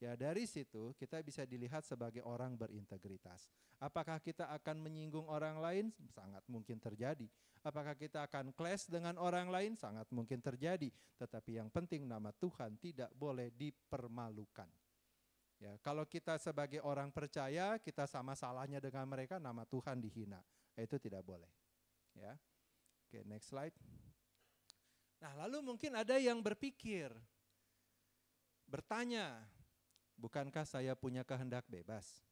Ya, dari situ kita bisa dilihat sebagai orang berintegritas. Apakah kita akan menyinggung orang lain? Sangat mungkin terjadi. Apakah kita akan clash dengan orang lain? Sangat mungkin terjadi. Tetapi yang penting nama Tuhan tidak boleh dipermalukan. Ya, kalau kita sebagai orang percaya, kita sama salahnya dengan mereka, nama Tuhan dihina. Itu tidak boleh. Ya. Oke, next slide. Nah, lalu mungkin ada yang berpikir, bertanya, bukankah saya punya kehendak bebas?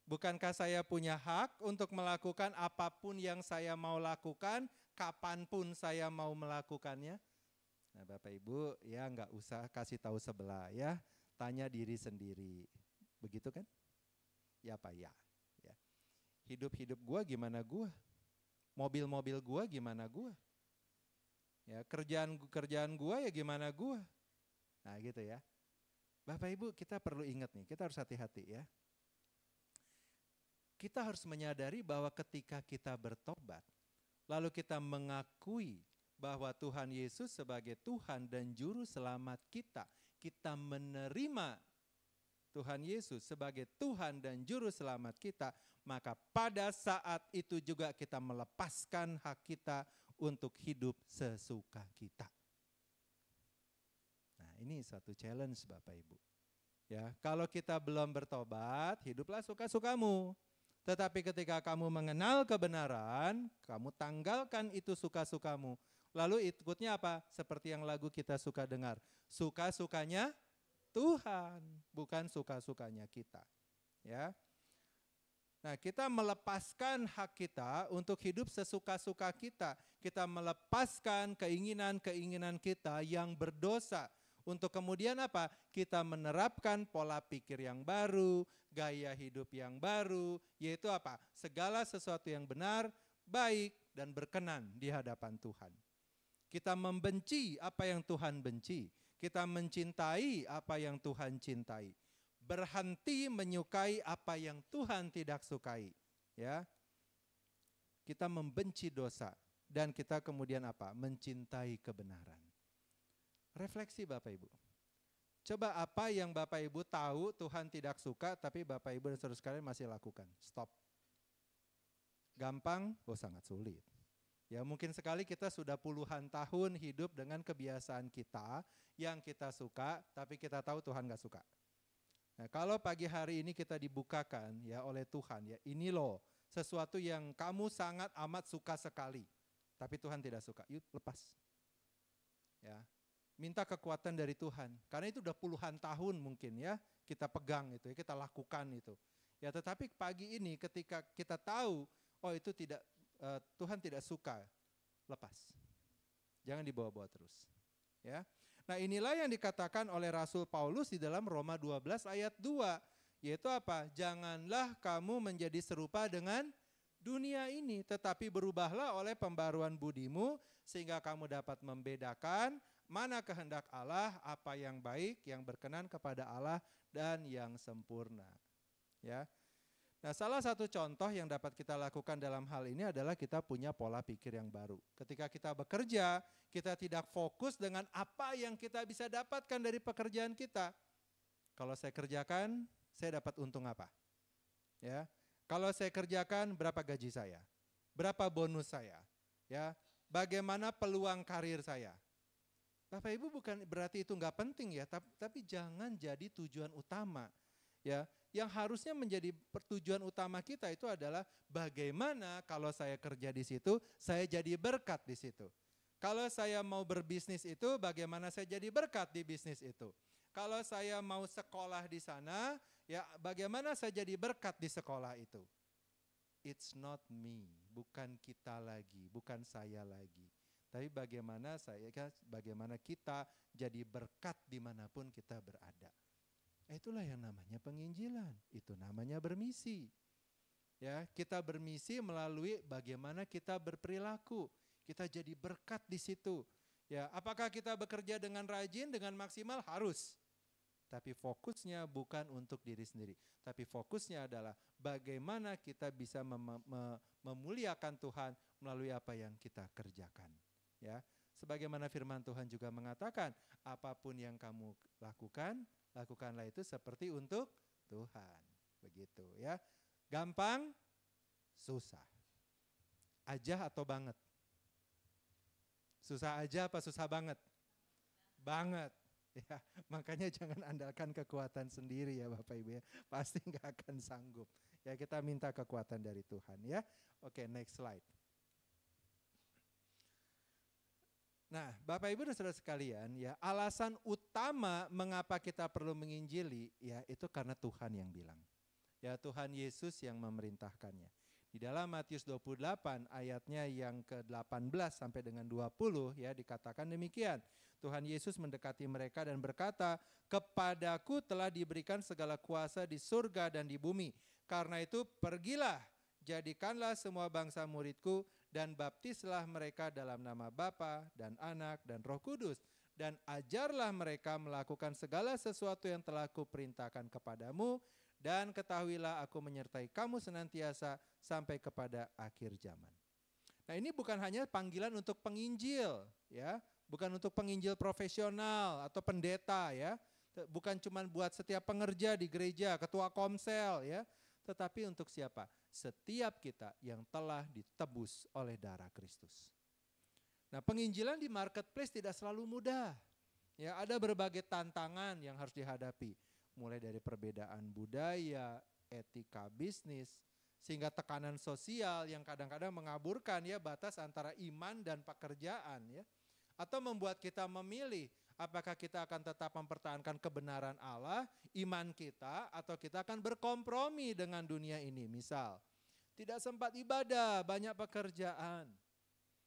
Bukankah saya punya hak untuk melakukan apapun yang saya mau lakukan, kapanpun saya mau melakukannya? Nah, Bapak Ibu, ya nggak usah kasih tahu sebelah, ya. Tanya diri sendiri, begitu kan? Ya apa ya? Ya. Hidup-hidup gua gimana gua? Mobil-mobil gua gimana gua? Ya, kerjaan gua ya gimana gua? Nah, gitu ya. Bapak Ibu, kita perlu ingat nih, kita harus hati-hati ya. Kita harus menyadari bahwa ketika kita bertobat, lalu kita mengakui bahwa Tuhan Yesus sebagai Tuhan dan Juru Selamat kita menerima Tuhan Yesus sebagai Tuhan dan Juru Selamat kita, maka pada saat itu juga kita melepaskan hak kita untuk hidup sesuka kita. Nah, ini satu challenge Bapak Ibu. Ya, kalau kita belum bertobat, hiduplah suka-sukamu. Tetapi ketika kamu mengenal kebenaran, kamu tanggalkan itu suka-sukamu. Lalu ikutnya apa? Seperti yang lagu kita suka dengar. Suka-sukanya Tuhan, bukan suka-sukanya kita. Ya. Nah, kita melepaskan hak kita untuk hidup sesuka-suka kita. Kita melepaskan keinginan-keinginan kita yang berdosa. Untuk kemudian apa? Kita menerapkan pola pikir yang baru, gaya hidup yang baru, yaitu apa? Segala sesuatu yang benar, baik, dan berkenan di hadapan Tuhan. Kita membenci apa yang Tuhan benci. Kita mencintai apa yang Tuhan cintai. Berhenti menyukai apa yang Tuhan tidak sukai. Ya. Kita membenci dosa dan kita kemudian apa? Mencintai kebenaran. Refleksi Bapak Ibu. Coba apa yang Bapak Ibu tahu Tuhan tidak suka tapi Bapak Ibu dan saudara sekalian masih lakukan. Stop. Gampang? Oh, sangat sulit. Ya, mungkin sekali kita sudah puluhan tahun hidup dengan kebiasaan kita yang kita suka, tapi kita tahu Tuhan gak suka. Nah, kalau pagi hari ini kita dibukakan ya oleh Tuhan, ya ini loh sesuatu yang kamu sangat amat suka sekali, tapi Tuhan tidak suka, yuk lepas. Ya, minta kekuatan dari Tuhan, karena itu udah puluhan tahun mungkin ya kita pegang itu, ya, kita lakukan itu. Ya, tetapi pagi ini ketika kita tahu, oh itu tidak Tuhan tidak suka, lepas. Jangan dibawa-bawa terus. Ya. Nah, inilah yang dikatakan oleh Rasul Paulus di dalam Roma 12 ayat 2. Yaitu apa? Janganlah kamu menjadi serupa dengan dunia ini, tetapi berubahlah oleh pembaruan budimu, sehingga kamu dapat membedakan mana kehendak Allah, apa yang baik, yang berkenan kepada Allah, dan yang sempurna. Ya. Nah, salah satu contoh yang dapat kita lakukan dalam hal ini adalah kita punya pola pikir yang baru. Ketika kita bekerja, kita tidak fokus dengan apa yang kita bisa dapatkan dari pekerjaan kita. Kalau saya kerjakan, saya dapat untung apa? Ya. Kalau saya kerjakan, berapa gaji saya? Berapa bonus saya? Ya. Bagaimana peluang karir saya? Bapak Ibu bukan berarti itu nggak penting ya, tapi jangan jadi tujuan utama. Ya, yang harusnya menjadi tujuan utama kita itu adalah bagaimana kalau saya kerja di situ, saya jadi berkat di situ. Kalau saya mau berbisnis itu, bagaimana saya jadi berkat di bisnis itu. Kalau saya mau sekolah di sana, ya bagaimana saya jadi berkat di sekolah itu. It's not me, bukan kita lagi, bukan saya lagi. Tapi bagaimana kita jadi berkat dimanapun kita berada. Itulah yang namanya penginjilan, itu namanya bermisi. Ya, kita bermisi melalui bagaimana kita berperilaku. Kita jadi berkat di situ. Ya, apakah kita bekerja dengan rajin, dengan maksimal? Harus. Tapi fokusnya bukan untuk diri sendiri, tapi fokusnya adalah bagaimana kita bisa memuliakan Tuhan melalui apa yang kita kerjakan. Ya, sebagaimana firman Tuhan juga mengatakan, apapun yang kamu lakukan, lakukanlah itu seperti untuk Tuhan. Begitu ya. Gampang, susah. Aja atau banget? Susah aja apa susah banget? Banget. Ya, makanya jangan andalkan kekuatan sendiri ya Bapak Ibu ya. Pasti nggak akan sanggup. Ya, kita minta kekuatan dari Tuhan ya. Oke, next slide. Nah, Bapak Ibu dan Saudara sekalian, ya, alasan utama mengapa kita perlu menginjili ya itu karena Tuhan yang bilang. Ya, Tuhan Yesus yang memerintahkannya. Di dalam Matius 28 ayatnya yang ke-18 sampai dengan 20 ya dikatakan demikian. Tuhan Yesus mendekati mereka dan berkata, "Kepadaku telah diberikan segala kuasa di surga dan di bumi. Karena itu pergilah, jadikanlah semua bangsa muridku dan baptislah mereka dalam nama Bapa dan Anak dan Roh Kudus. Dan ajarlah mereka melakukan segala sesuatu yang telah kuperintahkan kepadamu. Dan ketahuilah aku menyertai kamu senantiasa sampai kepada akhir zaman." Nah, ini bukan hanya panggilan untuk penginjil ya, bukan untuk penginjil profesional atau pendeta ya, bukan cuma buat setiap pengerja di gereja, ketua komsel ya, tetapi untuk siapa? Setiap kita yang telah ditebus oleh darah Kristus. Nah, penginjilan di marketplace tidak selalu mudah. Ya, ada berbagai tantangan yang harus dihadapi. Mulai dari perbedaan budaya, etika bisnis, sehingga tekanan sosial yang kadang-kadang mengaburkan ya batas antara iman dan pekerjaan ya. Atau membuat kita memilih apakah kita akan tetap mempertahankan kebenaran Allah, iman kita, atau kita akan berkompromi dengan dunia ini. Misal, tidak sempat ibadah, banyak pekerjaan.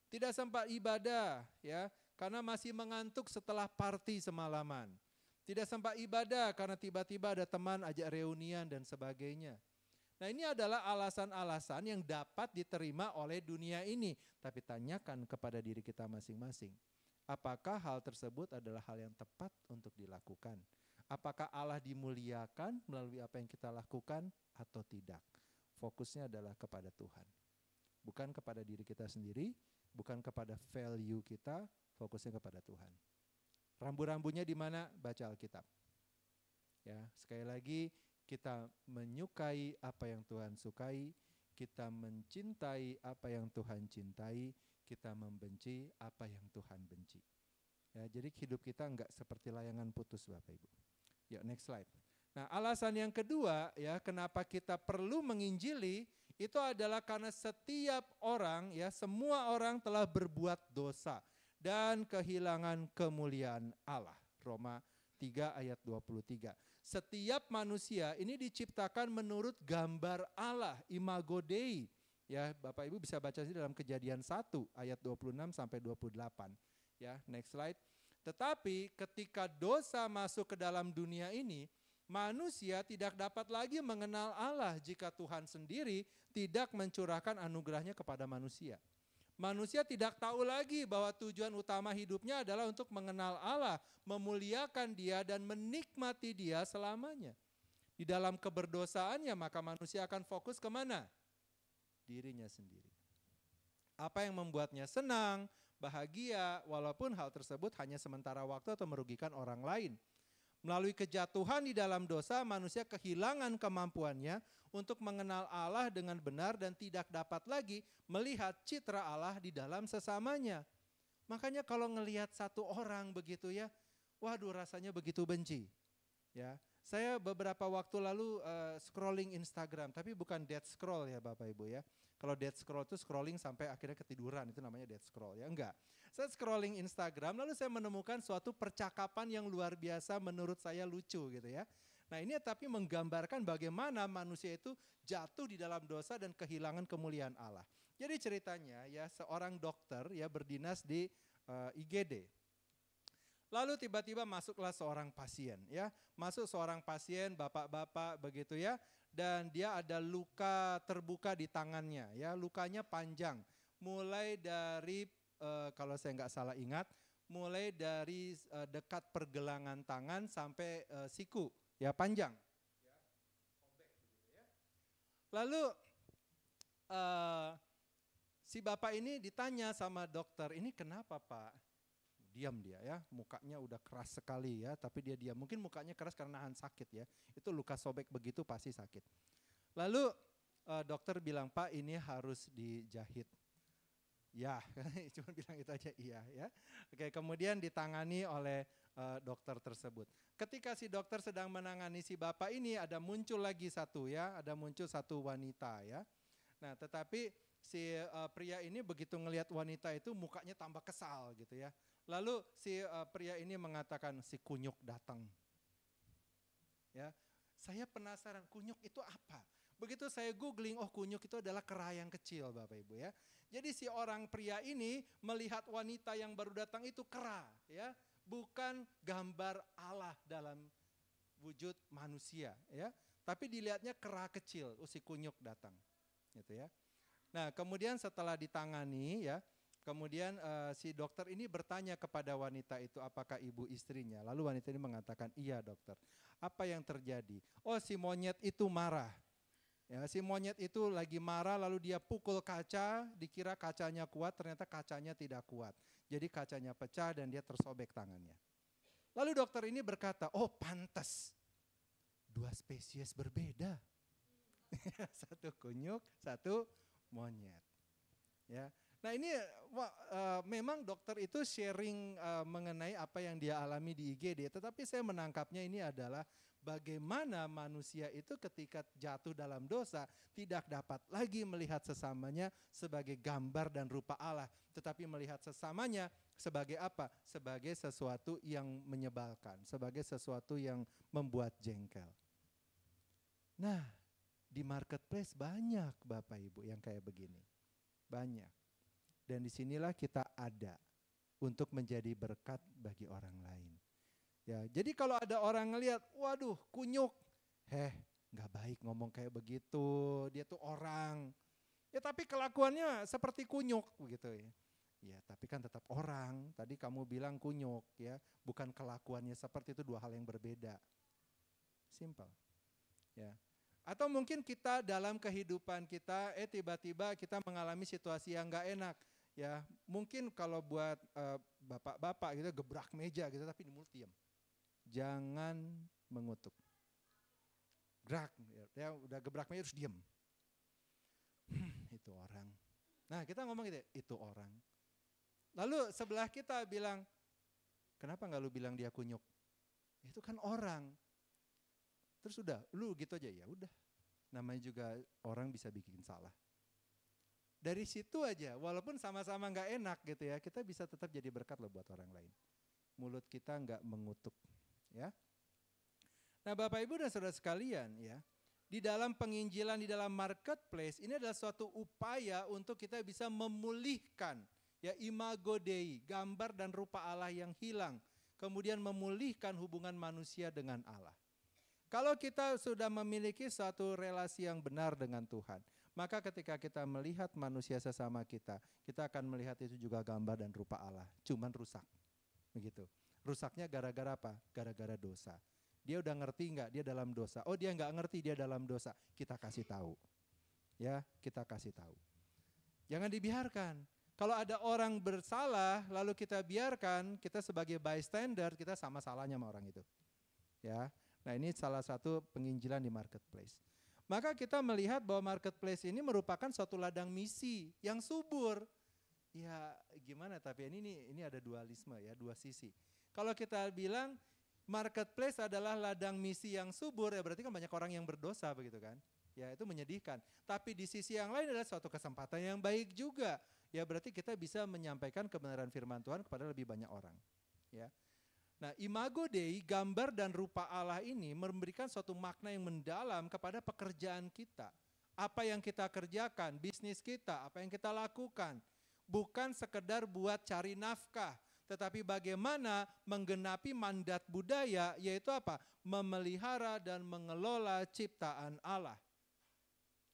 Tidak sempat ibadah ya karena masih mengantuk setelah party semalaman. Tidak sempat ibadah karena tiba-tiba ada teman ajak reunian dan sebagainya. Nah, ini adalah alasan-alasan yang dapat diterima oleh dunia ini. Tapi tanyakan kepada diri kita masing-masing. Apakah hal tersebut adalah hal yang tepat untuk dilakukan? Apakah Allah dimuliakan melalui apa yang kita lakukan atau tidak? Fokusnya adalah kepada Tuhan. Bukan kepada diri kita sendiri, bukan kepada value kita, fokusnya kepada Tuhan. Rambu-rambunya di mana? Baca Alkitab. Ya, sekali lagi kita menyukai apa yang Tuhan sukai, kita mencintai apa yang Tuhan cintai, kita membenci apa yang Tuhan benci. Ya, jadi hidup kita enggak seperti layangan putus Bapak Ibu. Yuk, next slide. Nah, alasan yang kedua ya kenapa kita perlu menginjili itu adalah karena setiap orang ya semua orang telah berbuat dosa dan kehilangan kemuliaan Allah. Roma 3 ayat 23. Setiap manusia ini diciptakan menurut gambar Allah, imago Dei. Ya, Bapak Ibu bisa baca di dalam Kejadian 1 ayat 26 sampai 28. Ya, next slide. Tetapi ketika dosa masuk ke dalam dunia ini, manusia tidak dapat lagi mengenal Allah jika Tuhan sendiri tidak mencurahkan anugerahnya kepada manusia. Manusia tidak tahu lagi bahwa tujuan utama hidupnya adalah untuk mengenal Allah, memuliakan Dia dan menikmati Dia selamanya. Di dalam keberdosaannya maka manusia akan fokus kemana? Dirinya sendiri. Apa yang membuatnya senang, bahagia, walaupun hal tersebut hanya sementara waktu atau merugikan orang lain. Melalui kejatuhan di dalam dosa, manusia kehilangan kemampuannya untuk mengenal Allah dengan benar dan tidak dapat lagi melihat citra Allah di dalam sesamanya. Makanya kalau ngelihat satu orang begitu ya, waduh rasanya begitu benci. Ya, saya beberapa waktu lalu scrolling Instagram, tapi bukan dead scroll ya Bapak Ibu ya. Kalau dead scroll itu scrolling sampai akhirnya ketiduran, itu namanya dead scroll ya, enggak. Saya scrolling Instagram lalu saya menemukan suatu percakapan yang luar biasa menurut saya lucu gitu ya. Nah ini tapi menggambarkan bagaimana manusia itu jatuh di dalam dosa dan kehilangan kemuliaan Allah. Jadi ceritanya ya seorang dokter ya berdinas di IGD. Lalu tiba-tiba masuklah seorang pasien ya. Masuk seorang pasien bapak-bapak begitu ya. Dan dia ada luka terbuka di tangannya ya. Lukanya panjang. Mulai dari kalau saya nggak salah ingat. Mulai dari dekat pergelangan tangan sampai siku ya panjang. Lalu si bapak ini ditanya sama dokter, ini kenapa Pak? Diam dia ya, mukanya udah keras sekali ya, tapi dia diam. Mungkin mukanya keras karena nahan sakit ya. Itu luka sobek begitu pasti sakit. Lalu dokter bilang, Pak ini harus dijahit. Ya, cuma bilang itu aja iya ya. Oke, kemudian ditangani oleh dokter tersebut. Ketika si dokter sedang menangani si bapak ini ada muncul lagi satu ya, ada muncul satu wanita ya. Nah, tetapi si pria ini begitu ngelihat wanita itu mukanya tambah kesal gitu ya. Lalu si pria ini mengatakan si kunyuk datang. Ya, saya penasaran kunyuk itu apa? Begitu saya googling, oh kunyuk itu adalah kera yang kecil Bapak Ibu ya. Jadi si orang pria ini melihat wanita yang baru datang itu kera ya, bukan gambar Allah dalam wujud manusia ya, tapi dilihatnya kera kecil, si kunyuk datang gitu ya. Nah kemudian setelah ditangani ya, kemudian si dokter ini bertanya kepada wanita itu apakah ibu istrinya. Lalu wanita ini mengatakan iya dokter. Apa yang terjadi? Oh si monyet itu marah. Ya, si monyet itu lagi marah lalu dia pukul kaca, dikira kacanya kuat, ternyata kacanya tidak kuat. Jadi kacanya pecah dan dia tersobek tangannya. Lalu dokter ini berkata, oh pantas, dua spesies berbeda. Satu kunyuk, satu monyet. Ya. Nah ini memang dokter itu sharing mengenai apa yang dia alami di IGD, tetapi saya menangkapnya ini adalah bagaimana manusia itu ketika jatuh dalam dosa tidak dapat lagi melihat sesamanya sebagai gambar dan rupa Allah, tetapi melihat sesamanya sebagai apa? Sebagai sesuatu yang menyebalkan, sebagai sesuatu yang membuat jengkel. Nah, di marketplace banyak Bapak Ibu yang kayak begini. Banyak. Dan disinilah kita ada untuk menjadi berkat bagi orang lain. Ya, jadi kalau ada orang ngelihat, waduh kunyuk, nggak baik ngomong kayak begitu, dia tuh orang. Ya tapi kelakuannya seperti kunyuk begitu ya. Ya tapi kan tetap orang, tadi kamu bilang kunyuk ya, bukan kelakuannya seperti itu, dua hal yang berbeda. Simple. Ya. Atau mungkin kita dalam kehidupan kita, tiba-tiba kita mengalami situasi yang nggak enak. Ya, mungkin kalau buat bapak-bapak gitu gebrak meja gitu, tapi di mulut diam. Jangan mengutuk. Gerak, ya udah gebrak meja terus diam. Itu orang. Nah kita ngomong gitu, itu orang. Lalu sebelah kita bilang, kenapa nggak lu bilang dia kunyuk? Itu kan orang. Terus udah, lu gitu aja ya udah. Namanya juga orang bisa bikin salah. Dari situ aja, walaupun sama-sama nggak enak gitu ya, kita bisa tetap jadi berkat loh buat orang lain. Mulut kita nggak mengutuk, ya. Nah, Bapak Ibu dan Saudara sekalian, ya, di dalam penginjilan, di dalam marketplace, ini adalah suatu upaya untuk kita bisa memulihkan, ya, imago Dei, gambar dan rupa Allah yang hilang, kemudian memulihkan hubungan manusia dengan Allah. Kalau kita sudah memiliki suatu relasi yang benar dengan Tuhan, maka ketika kita melihat manusia sesama kita, kita akan melihat itu juga gambar dan rupa Allah, cuman rusak. Begitu. Rusaknya gara-gara apa? Gara-gara dosa. Dia udah ngerti enggak dia dalam dosa? Oh, dia enggak ngerti dia dalam dosa. Kita kasih tahu. Ya, kita kasih tahu. Jangan dibiarkan. Kalau ada orang bersalah lalu kita biarkan, kita sebagai bystander, kita sama salahnya sama orang itu. Ya. Nah, ini salah satu penginjilan di marketplace. Maka kita melihat bahwa marketplace ini merupakan suatu ladang misi yang subur. Ya gimana, tapi ini ada dualisme ya, dua sisi. Kalau kita bilang marketplace adalah ladang misi yang subur, ya berarti kan banyak orang yang berdosa begitu kan. Ya itu menyedihkan. Tapi di sisi yang lain adalah suatu kesempatan yang baik juga. Ya berarti kita bisa menyampaikan kebenaran firman Tuhan kepada lebih banyak orang. Ya. Nah, Imago Dei, gambar dan rupa Allah ini memberikan suatu makna yang mendalam kepada pekerjaan kita. Apa yang kita kerjakan, bisnis kita, apa yang kita lakukan. Bukan sekedar buat cari nafkah, tetapi bagaimana menggenapi mandat budaya, yaitu apa? Memelihara dan mengelola ciptaan Allah.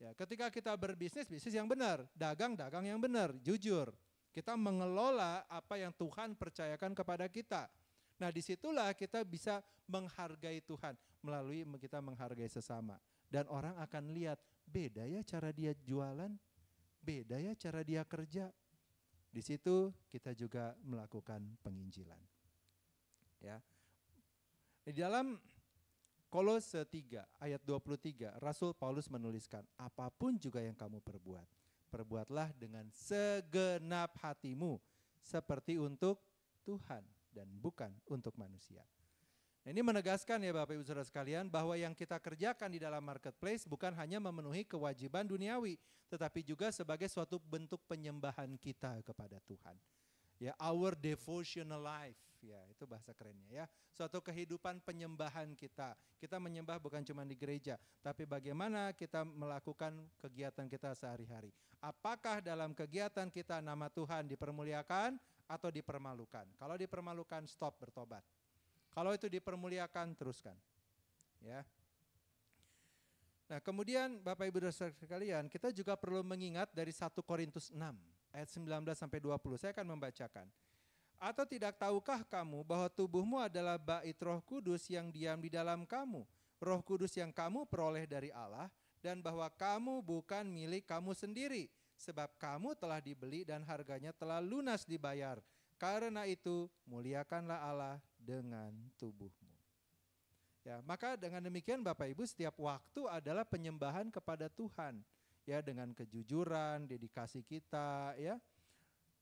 Ya, ketika kita berbisnis, bisnis yang benar, dagang yang benar, jujur. Kita mengelola apa yang Tuhan percayakan kepada kita. Nah, disitulah kita bisa menghargai Tuhan melalui kita menghargai sesama. Dan orang akan lihat, beda ya cara dia jualan, beda ya cara dia kerja. Di situ kita juga melakukan penginjilan. Ya. Di dalam Kolose 3 ayat 23, Rasul Paulus menuliskan, apapun juga yang kamu perbuat, perbuatlah dengan segenap hatimu, seperti untuk Tuhan dan bukan untuk manusia. Nah, ini menegaskan ya Bapak Ibu Saudara sekalian, bahwa yang kita kerjakan di dalam marketplace bukan hanya memenuhi kewajiban duniawi, tetapi juga sebagai suatu bentuk penyembahan kita kepada Tuhan. Ya, our devotional life, ya itu bahasa kerennya ya. Suatu kehidupan penyembahan kita. Kita menyembah bukan cuma di gereja, tapi bagaimana kita melakukan kegiatan kita sehari-hari. Apakah dalam kegiatan kita nama Tuhan dipermuliakan atau dipermalukan? Kalau dipermalukan, stop, bertobat. Kalau itu dipermuliakan, teruskan. Ya. Nah, kemudian Bapak Ibu Saudara sekalian, kita juga perlu mengingat dari 1 Korintus 6 ayat 19 sampai 20. Saya akan membacakan. Atau tidak tahukah kamu bahwa tubuhmu adalah bait Roh Kudus yang diam di dalam kamu, Roh Kudus yang kamu peroleh dari Allah, dan bahwa kamu bukan milik kamu sendiri, sebab kamu telah dibeli dan harganya telah lunas dibayar. Karena itu muliakanlah Allah dengan tubuhmu. Ya, maka dengan demikian Bapak Ibu, setiap waktu adalah penyembahan kepada Tuhan. Ya, dengan kejujuran, dedikasi kita, ya.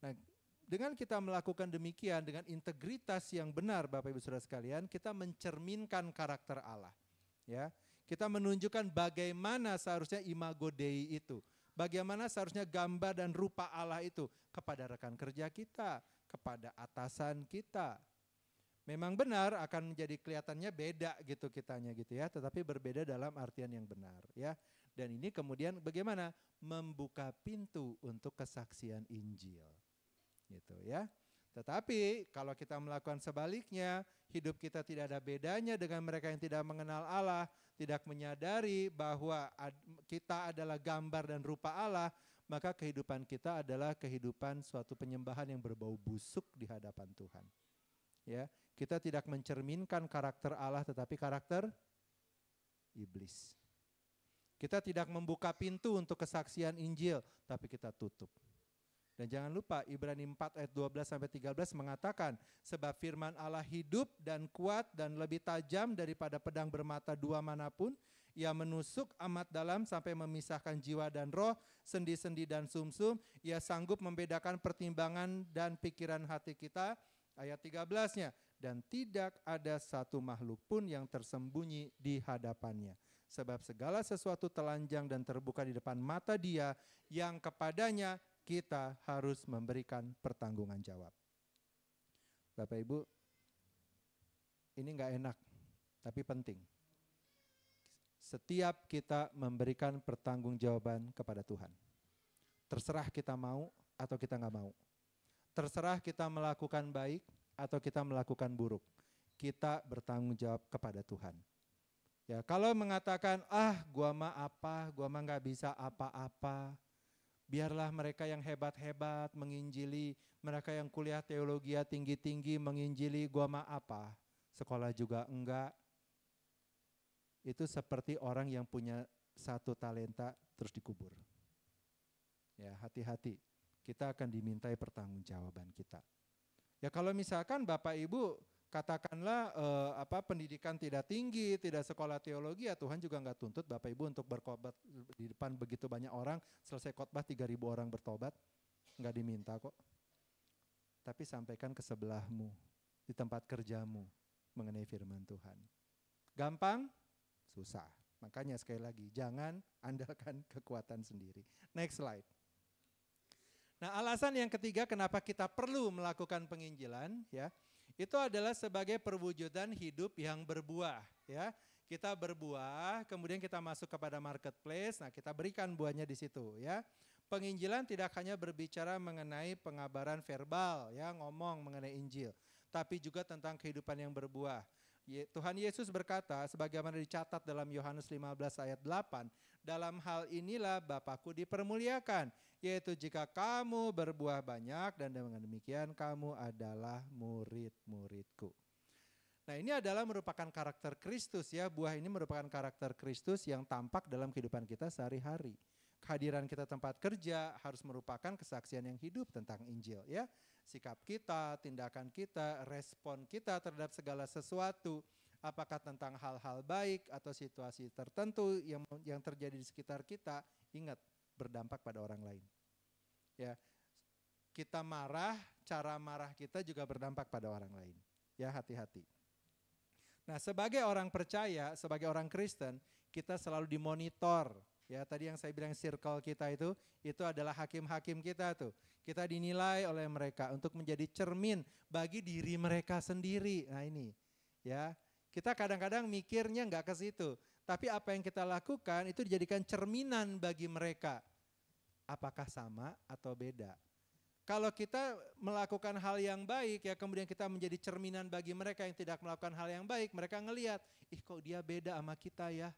Nah, dengan kita melakukan demikian dengan integritas yang benar Bapak Ibu Saudara sekalian, kita mencerminkan karakter Allah. Ya, kita menunjukkan bagaimana seharusnya imago Dei itu. Bagaimana seharusnya gambar dan rupa Allah itu kepada rekan kerja kita, kepada atasan kita. Memang benar akan menjadi kelihatannya beda gitu kitanya gitu ya, tetapi berbeda dalam artian yang benar ya. Dan ini kemudian bagaimana membuka pintu untuk kesaksian Injil. Gitu ya. Tetapi kalau kita melakukan sebaliknya, hidup kita tidak ada bedanya dengan mereka yang tidak mengenal Allah, tidak menyadari bahwa kita adalah gambar dan rupa Allah, maka kehidupan kita adalah kehidupan suatu penyembahan yang berbau busuk di hadapan Tuhan. Ya, kita tidak mencerminkan karakter Allah tetapi karakter iblis. Kita tidak membuka pintu untuk kesaksian Injil, tapi kita tutup. Dan jangan lupa Ibrani 4 ayat 12 sampai 13 mengatakan, sebab firman Allah hidup dan kuat dan lebih tajam daripada pedang bermata dua manapun, ia menusuk amat dalam sampai memisahkan jiwa dan roh, sendi-sendi dan sumsum, ia sanggup membedakan pertimbangan dan pikiran hati kita. Ayat 13-nya, dan tidak ada satu makhluk pun yang tersembunyi di hadapannya. Sebab segala sesuatu telanjang dan terbuka di depan mata Dia yang kepadanya kita harus memberikan pertanggungan jawab. Bapak Ibu, ini enggak enak, tapi penting. Setiap kita memberikan pertanggungjawaban kepada Tuhan. Terserah kita mau atau kita enggak mau. Terserah kita melakukan baik atau kita melakukan buruk. Kita bertanggung jawab kepada Tuhan. Ya, kalau mengatakan, gua mah nggak bisa apa-apa. Biarlah mereka yang hebat-hebat menginjili, mereka yang kuliah teologi tinggi-tinggi menginjili, gua mah apa? Sekolah juga enggak. Itu seperti orang yang punya satu talenta terus dikubur. Ya, hati-hati. Kita akan dimintai pertanggungjawaban kita. Ya kalau misalkan Bapak Ibu katakanlah pendidikan tidak tinggi, tidak sekolah teologi, ya Tuhan juga enggak tuntut Bapak Ibu untuk berkhotbah di depan begitu banyak orang, selesai khotbah 3.000 orang bertobat. Enggak diminta kok. Tapi sampaikan ke sebelahmu, di tempat kerjamu mengenai firman Tuhan. Gampang? Susah. Makanya sekali lagi, jangan andalkan kekuatan sendiri. Next slide. Nah, alasan yang ketiga kenapa kita perlu melakukan penginjilan, ya, itu adalah sebagai perwujudan hidup yang berbuah, ya. Kita berbuah, kemudian kita masuk kepada marketplace, nah kita berikan buahnya di situ, ya. Penginjilan tidak hanya berbicara mengenai pengabaran verbal, ya, ngomong mengenai Injil, tapi juga tentang kehidupan yang berbuah. Tuhan Yesus berkata, sebagaimana dicatat dalam Yohanes 15 ayat 8, dalam hal inilah Bapakku dipermuliakan, yaitu jika kamu berbuah banyak dan dengan demikian kamu adalah murid-muridku. Nah, ini adalah merupakan karakter Kristus, ya. Buah ini merupakan karakter Kristus yang tampak dalam kehidupan kita sehari-hari. Kehadiran kita tempat kerja harus merupakan kesaksian yang hidup tentang Injil, ya. Sikap kita, tindakan kita, respon kita terhadap segala sesuatu, apakah tentang hal-hal baik atau situasi tertentu yang terjadi di sekitar kita, ingat, berdampak pada orang lain. Ya. Kita marah, cara marah kita juga berdampak pada orang lain. Ya, hati-hati. Nah, sebagai orang percaya, sebagai orang Kristen, kita selalu dimonitor. Ya, tadi yang saya bilang circle kita itu adalah hakim-hakim kita tuh. Kita dinilai oleh mereka untuk menjadi cermin bagi diri mereka sendiri. Nah ini, ya. Kita kadang-kadang mikirnya nggak ke situ. Tapi apa yang kita lakukan itu dijadikan cerminan bagi mereka. Apakah sama atau beda? Kalau kita melakukan hal yang baik, ya kemudian kita menjadi cerminan bagi mereka yang tidak melakukan hal yang baik, mereka ngelihat, ih kok dia beda sama kita ya.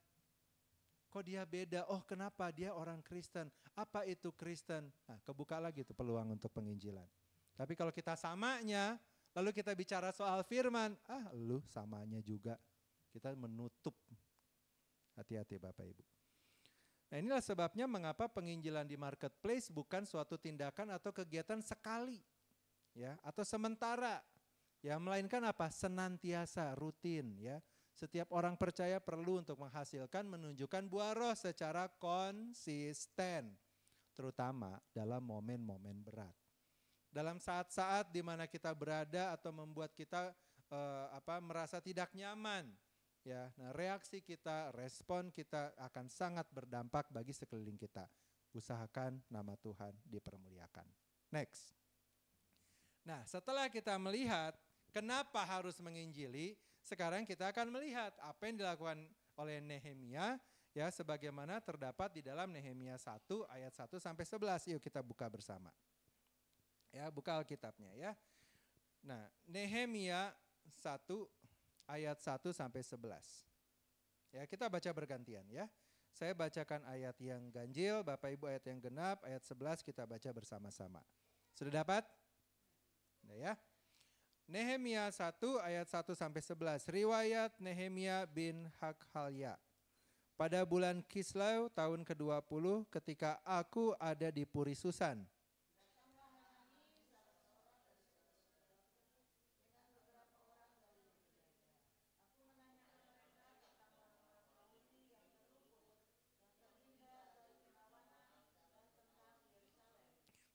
Kok dia beda? Oh kenapa? Dia orang Kristen. Apa itu Kristen? Nah, kebuka lagi tuh peluang untuk penginjilan. Tapi kalau kita samanya, lalu kita bicara soal firman, lu samanya juga. Kita menutup. Hati-hati Bapak Ibu. Nah, inilah sebabnya mengapa penginjilan di marketplace bukan suatu tindakan atau kegiatan sekali, ya, atau sementara, ya, melainkan apa? Senantiasa, rutin, ya. Setiap orang percaya perlu untuk menghasilkan, menunjukkan buah roh secara konsisten, terutama dalam momen-momen berat. Dalam saat-saat di mana kita berada atau membuat kita merasa tidak nyaman, ya, nah reaksi kita, respon kita akan sangat berdampak bagi sekeliling kita. Usahakan nama Tuhan dipermuliakan. Next. Nah, setelah kita melihat kenapa harus menginjili, sekarang kita akan melihat apa yang dilakukan oleh Nehemia, ya, sebagaimana terdapat di dalam Nehemia 1 ayat 1 sampai 11. Yuk kita buka bersama. Ya, buka Alkitabnya, ya. Nah, Nehemia 1 ayat 1 sampai 11. Ya, kita baca bergantian, ya. Saya bacakan ayat yang ganjil, Bapak Ibu ayat yang genap, ayat 11 kita baca bersama-sama. Sudah dapat? Nah, ya. Nehemia 1 ayat 1 sampai 11. Riwayat Nehemia bin Hakhalya. Pada bulan Kislew tahun ke-20 ketika aku ada di Puri Susan.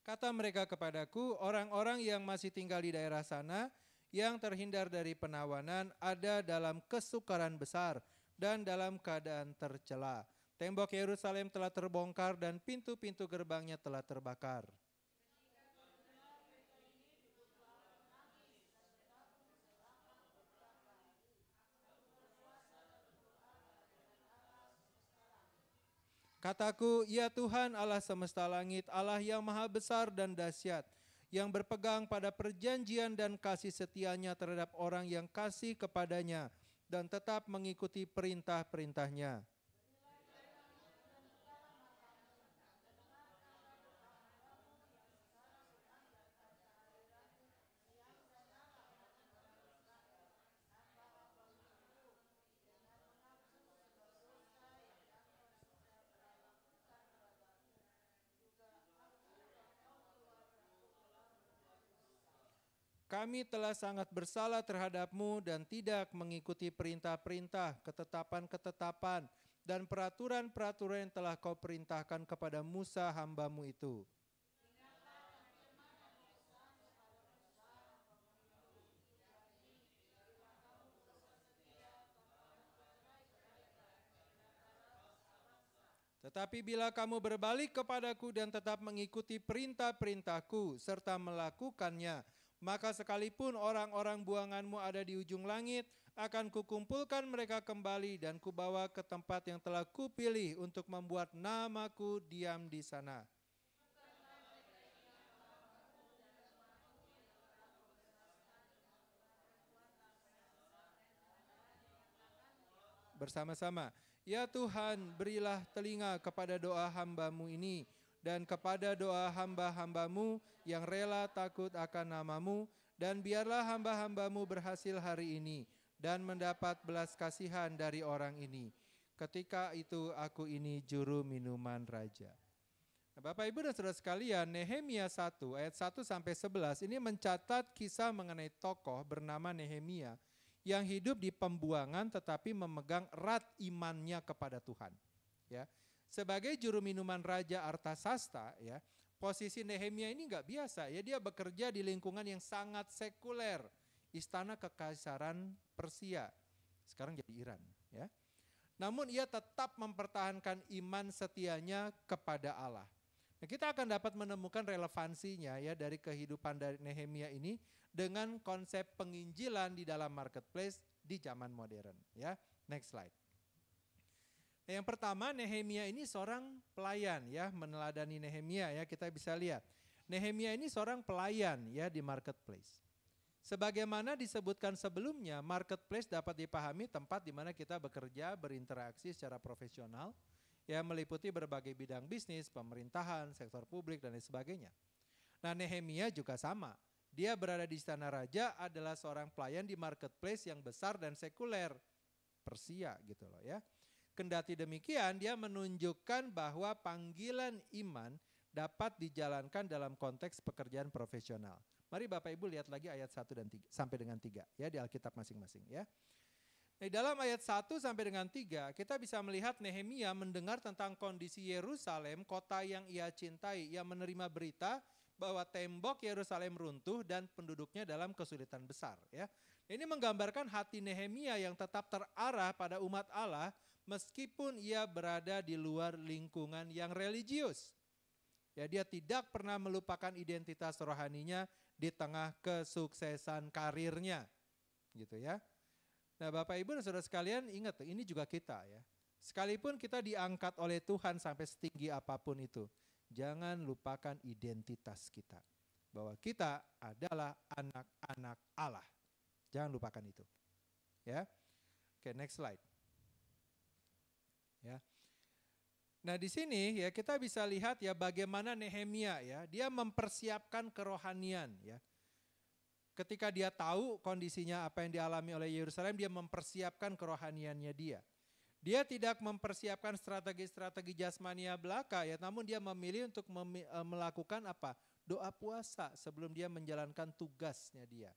Kata mereka kepadaku, orang-orang yang masih tinggal di daerah sana, yang terhindar dari penawanan, ada dalam kesukaran besar dan dalam keadaan tercela. Tembok Yerusalem telah terbongkar dan pintu-pintu gerbangnya telah terbakar. Kataku, ya Tuhan Allah semesta langit, Allah yang maha besar dan dahsyat, yang berpegang pada perjanjian dan kasih setianya terhadap orang yang kasih kepadanya, dan tetap mengikuti perintah-perintahnya. Kami telah sangat bersalah terhadapmu dan tidak mengikuti perintah-perintah, ketetapan-ketetapan, dan peraturan-peraturan yang telah kau perintahkan kepada Musa hamba-Mu itu. Tetapi bila kamu berbalik kepadaku dan tetap mengikuti perintah-perintahku serta melakukannya, maka sekalipun orang-orang buanganmu ada di ujung langit, akan kukumpulkan mereka kembali dan kubawa ke tempat yang telah kupilih untuk membuat namaku diam di sana. Bersama-sama, ya Tuhan, berilah telinga kepada doa hamba-Mu ini dan kepada doa hamba-hamba-Mu yang rela takut akan nama-Mu, dan biarlah hamba-hamba-Mu berhasil hari ini dan mendapat belas kasihan dari orang ini. Ketika itu aku ini juru minuman raja. Nah, Bapak Ibu dan Saudara sekalian, Nehemia 1 ayat 1 sampai 11 ini mencatat kisah mengenai tokoh bernama Nehemia yang hidup di pembuangan tetapi memegang erat imannya kepada Tuhan. Ya, sebagai juru minuman Raja Artasasta, ya, posisi Nehemia ini nggak biasa. Ya, dia bekerja di lingkungan yang sangat sekuler, istana kekaisaran Persia, sekarang jadi Iran. Ya, namun ia tetap mempertahankan iman setianya kepada Allah. Nah, kita akan dapat menemukan relevansinya ya dari kehidupan dari Nehemia ini dengan konsep penginjilan di dalam marketplace di zaman modern. Ya, next slide. Nah, yang pertama, Nehemia ini seorang pelayan ya, meneladani Nehemia ya, kita bisa lihat. Nehemia ini seorang pelayan ya di marketplace. Sebagaimana disebutkan sebelumnya, marketplace dapat dipahami tempat di mana kita bekerja, berinteraksi secara profesional, ya, meliputi berbagai bidang bisnis, pemerintahan, sektor publik dan lain sebagainya. Nah, Nehemia juga sama. Dia berada di istana raja, adalah seorang pelayan di marketplace yang besar dan sekuler, Persia gitu loh ya. Kendati demikian, dia menunjukkan bahwa panggilan iman dapat dijalankan dalam konteks pekerjaan profesional. Mari Bapak Ibu lihat lagi ayat 1 dan 3 sampai dengan 3 ya di Alkitab masing-masing ya. Nah, dalam ayat 1 sampai dengan 3 kita bisa melihat Nehemia mendengar tentang kondisi Yerusalem, kota yang ia cintai. Ia menerima berita bahwa tembok Yerusalem runtuh dan penduduknya dalam kesulitan besar ya. Ini menggambarkan hati Nehemia yang tetap terarah pada umat Allah meskipun ia berada di luar lingkungan yang religius. Ya, dia tidak pernah melupakan identitas rohaninya di tengah kesuksesan karirnya. Gitu ya. Nah, Bapak Ibu dan Saudara sekalian, ingat ini juga kita ya. Sekalipun kita diangkat oleh Tuhan sampai setinggi apapun itu, jangan lupakan identitas kita. Bahwa kita adalah anak-anak Allah. Jangan lupakan itu. Ya. Oke, next slide. Ya. Nah, di sini ya kita bisa lihat ya bagaimana Nehemia ya, dia mempersiapkan kerohanian ya. Ketika dia tahu kondisinya apa yang dialami oleh Yerusalem, dia mempersiapkan kerohaniannya dia. Dia tidak mempersiapkan strategi-strategi jasmania belaka ya, namun dia memilih untuk melakukan apa? Doa puasa sebelum dia menjalankan tugasnya dia.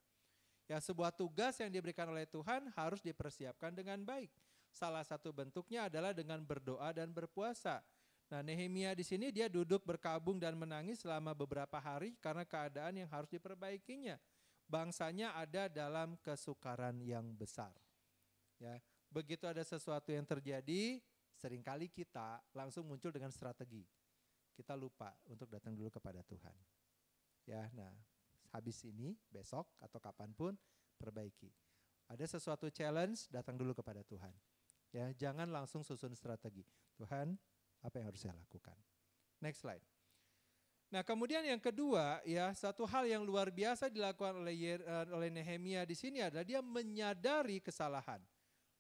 Ya, sebuah tugas yang diberikan oleh Tuhan harus dipersiapkan dengan baik. Salah satu bentuknya adalah dengan berdoa dan berpuasa. Nah, Nehemia di sini dia duduk berkabung dan menangis selama beberapa hari karena keadaan yang harus diperbaikinya. Bangsanya ada dalam kesukaran yang besar. Ya, begitu ada sesuatu yang terjadi, seringkali kita langsung muncul dengan strategi. Kita lupa untuk datang dulu kepada Tuhan. Ya, nah, habis ini, besok atau kapanpun perbaiki. Ada sesuatu challenge, datang dulu kepada Tuhan. Ya, jangan langsung susun strategi. Tuhan, apa yang harus saya lakukan? Next slide. Nah, kemudian yang kedua, ya, satu hal yang luar biasa dilakukan oleh Nehemia di sini adalah dia menyadari kesalahan.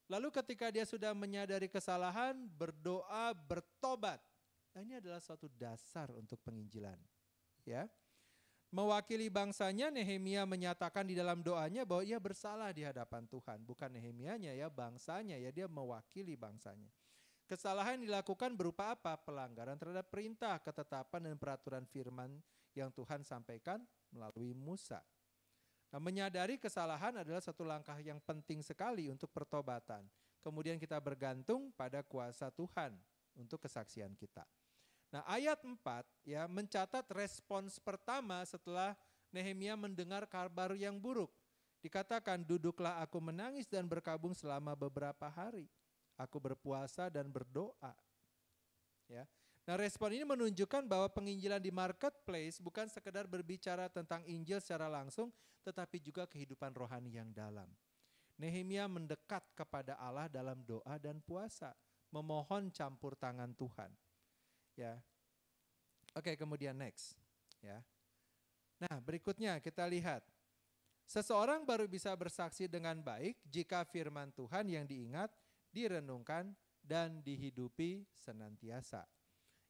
Lalu ketika dia sudah menyadari kesalahan, berdoa, bertobat. Nah, ini adalah suatu dasar untuk penginjilan. Ya. Mewakili bangsanya, Nehemia menyatakan di dalam doanya bahwa ia bersalah di hadapan Tuhan. Bukan Nehemianya ya, bangsanya ya, dia mewakili bangsanya. Kesalahan dilakukan berupa apa? Pelanggaran terhadap perintah, ketetapan dan peraturan firman yang Tuhan sampaikan melalui Musa. Nah, menyadari kesalahan adalah satu langkah yang penting sekali untuk pertobatan. Kemudian kita bergantung pada kuasa Tuhan untuk kesaksian kita. Nah, ayat 4 ya mencatat respons pertama setelah Nehemia mendengar kabar yang buruk. Dikatakan, duduklah aku menangis dan berkabung selama beberapa hari. Aku berpuasa dan berdoa. Ya. Nah, respon ini menunjukkan bahwa penginjilan di marketplace bukan sekedar berbicara tentang Injil secara langsung, tetapi juga kehidupan rohani yang dalam. Nehemia mendekat kepada Allah dalam doa dan puasa, memohon campur tangan Tuhan. Ya. Oke, kemudian next. Ya. Nah, berikutnya kita lihat. Seseorang baru bisa bersaksi dengan baik jika firman Tuhan yang diingat, direnungkan, dan dihidupi senantiasa.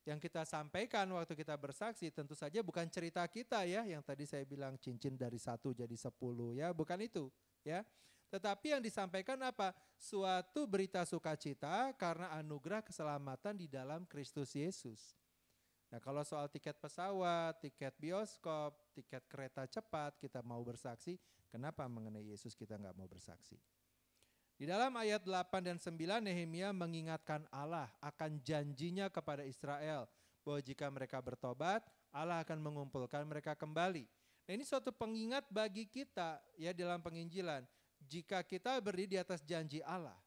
Yang kita sampaikan waktu kita bersaksi tentu saja bukan cerita kita ya, yang tadi saya bilang cincin dari 1 jadi 10 ya, bukan itu ya. Tetapi yang disampaikan apa? Suatu berita sukacita karena anugerah keselamatan di dalam Kristus Yesus. Nah, kalau soal tiket pesawat, tiket bioskop, tiket kereta cepat kita mau bersaksi, kenapa mengenai Yesus kita nggak mau bersaksi? Di dalam ayat 8 dan 9 Nehemia mengingatkan Allah akan janjinya kepada Israel bahwa jika mereka bertobat, Allah akan mengumpulkan mereka kembali. Nah, ini suatu pengingat bagi kita ya dalam penginjilan. Jika kita berdiri di atas janji Allah,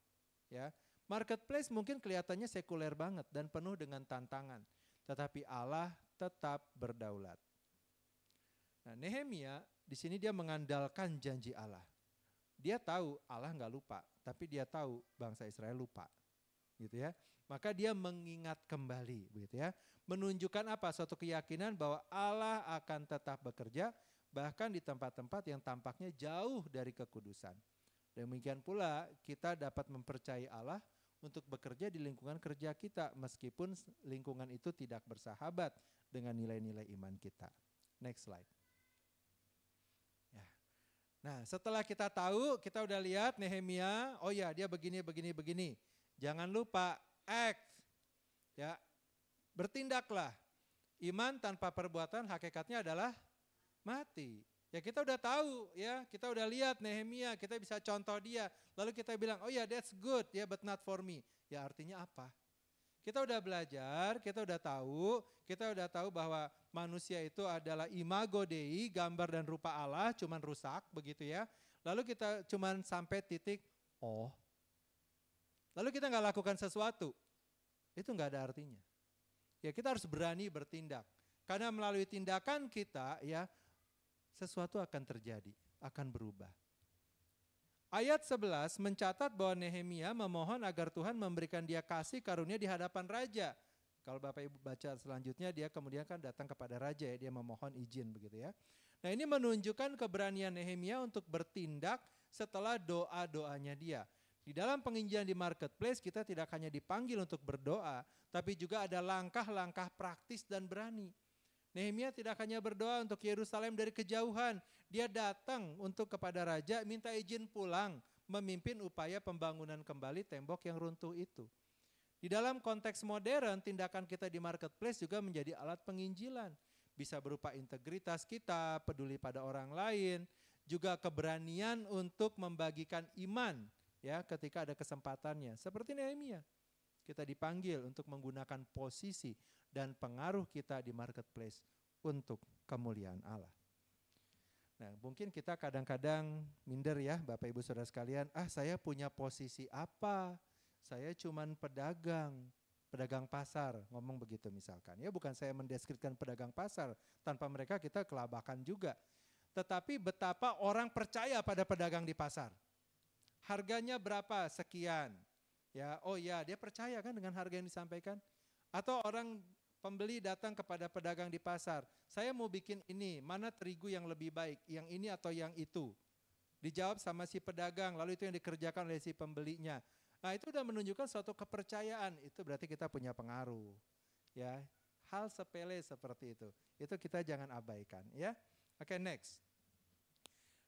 ya, marketplace mungkin kelihatannya sekuler banget dan penuh dengan tantangan, tetapi Allah tetap berdaulat. Nah, Nehemia di sini dia mengandalkan janji Allah. Dia tahu Allah nggak lupa, tapi dia tahu bangsa Israel lupa, gitu ya. Maka dia mengingat kembali, begitu ya. Menunjukkan apa? Suatu keyakinan bahwa Allah akan tetap bekerja, bahkan di tempat-tempat yang tampaknya jauh dari kekudusan. Demikian pula kita dapat mempercayai Allah untuk bekerja di lingkungan kerja kita, meskipun lingkungan itu tidak bersahabat dengan nilai-nilai iman kita. Next slide. Nah, setelah kita tahu, kita udah lihat Nehemia, oh ya dia begini. Jangan lupa act, ya, bertindaklah. Iman tanpa perbuatan hakikatnya adalah mati. Ya kita udah tahu, ya kita udah lihat Nehemia, kita bisa contoh dia. Lalu kita bilang, oh ya that's good, ya but not for me. Ya artinya apa? Kita udah belajar, kita udah tahu bahwa manusia itu adalah imago Dei, gambar dan rupa Allah, cuman rusak begitu ya. Lalu kita cuman sampai titik, oh. Lalu kita nggak lakukan sesuatu, itu nggak ada artinya. Ya kita harus berani bertindak, karena melalui tindakan kita ya sesuatu akan terjadi, akan berubah. Ayat 11 mencatat bahwa Nehemia memohon agar Tuhan memberikan dia kasih karunia di hadapan raja. Kalau Bapak Ibu baca selanjutnya dia kemudian kan datang kepada raja ya, dia memohon izin begitu ya. Nah ini menunjukkan keberanian Nehemia untuk bertindak setelah doa-doanya dia. Di dalam penginjilan di marketplace kita tidak hanya dipanggil untuk berdoa, tapi juga ada langkah-langkah praktis dan berani. Nehemia tidak hanya berdoa untuk Yerusalem dari kejauhan, dia datang untuk kepada raja minta izin pulang memimpin upaya pembangunan kembali tembok yang runtuh itu. Di dalam konteks modern, tindakan kita di marketplace juga menjadi alat penginjilan. Bisa berupa integritas kita, peduli pada orang lain, juga keberanian untuk membagikan iman ya ketika ada kesempatannya. Seperti Nehemia, kita dipanggil untuk menggunakan posisi dan pengaruh kita di marketplace untuk kemuliaan Allah. Nah, mungkin kita kadang-kadang minder ya Bapak Ibu Saudara sekalian, saya punya posisi apa? Saya cuman pedagang pasar, ngomong begitu misalkan. Ya bukan saya mendeskripsikan pedagang pasar, tanpa mereka kita kelabakan juga. Tetapi betapa orang percaya pada pedagang di pasar. Harganya berapa? Sekian. Ya, oh ya, dia percaya kan dengan harga yang disampaikan? Atau orang pembeli datang kepada pedagang di pasar, saya mau bikin ini, mana terigu yang lebih baik, yang ini atau yang itu? Dijawab sama si pedagang, lalu itu yang dikerjakan oleh si pembelinya. Nah itu sudah menunjukkan suatu kepercayaan, itu berarti kita punya pengaruh. Ya, hal sepele seperti itu kita jangan abaikan ya. Oke, next.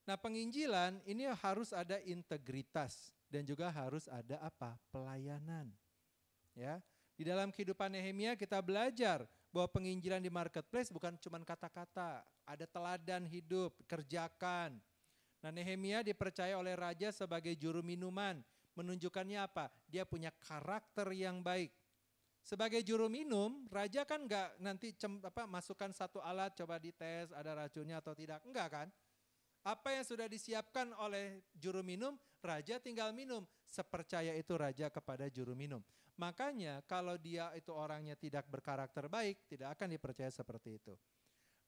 Nah penginjilan ini harus ada integritas dan juga harus ada apa? Pelayanan. Ya. Di dalam kehidupan Nehemia kita belajar bahwa penginjilan di marketplace bukan cuma kata-kata, ada teladan hidup, kerjakan. Nah Nehemia dipercaya oleh raja sebagai juru minuman, menunjukkannya apa? Dia punya karakter yang baik. Sebagai juru minum, raja kan enggak nanti masukkan satu alat coba dites ada racunnya atau tidak, enggak kan? Apa yang sudah disiapkan oleh juru minum, raja tinggal minum. Sepercaya itu raja kepada juru minum. Makanya kalau dia itu orangnya tidak berkarakter baik, tidak akan dipercaya seperti itu.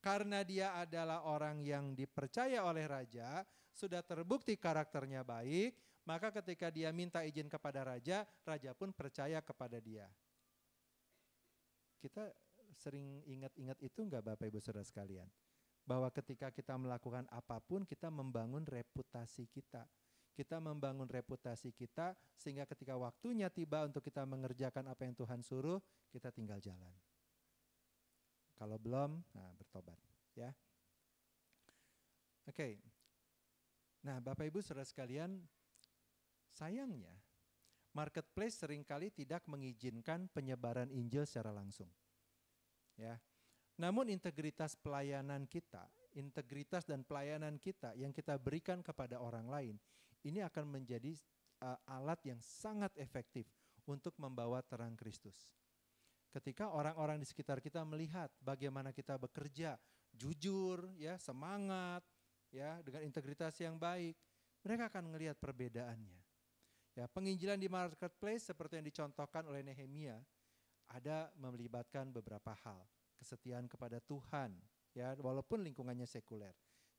Karena dia adalah orang yang dipercaya oleh raja, sudah terbukti karakternya baik, maka ketika dia minta izin kepada raja, raja pun percaya kepada dia. Kita sering ingat-ingat itu enggak Bapak Ibu Saudara sekalian? Bahwa ketika kita melakukan apapun, kita membangun reputasi kita. Kita membangun reputasi kita sehingga ketika waktunya tiba untuk kita mengerjakan apa yang Tuhan suruh, kita tinggal jalan. Kalau belum, bertobat ya. Oke. Nah, Bapak Ibu Saudara sekalian, sayangnya marketplace seringkali tidak mengizinkan penyebaran Injil secara langsung. Ya. Namun integritas pelayanan kita, integritas dan pelayanan kita yang kita berikan kepada orang lain, ini akan menjadi alat yang sangat efektif untuk membawa terang Kristus. Ketika orang-orang di sekitar kita melihat bagaimana kita bekerja, jujur, ya, semangat, ya, dengan integritas yang baik, mereka akan melihat perbedaannya. Ya, penginjilan di marketplace seperti yang dicontohkan oleh Nehemia, ada melibatkan beberapa hal. Kesetiaan kepada Tuhan, ya, walaupun lingkungannya sekuler.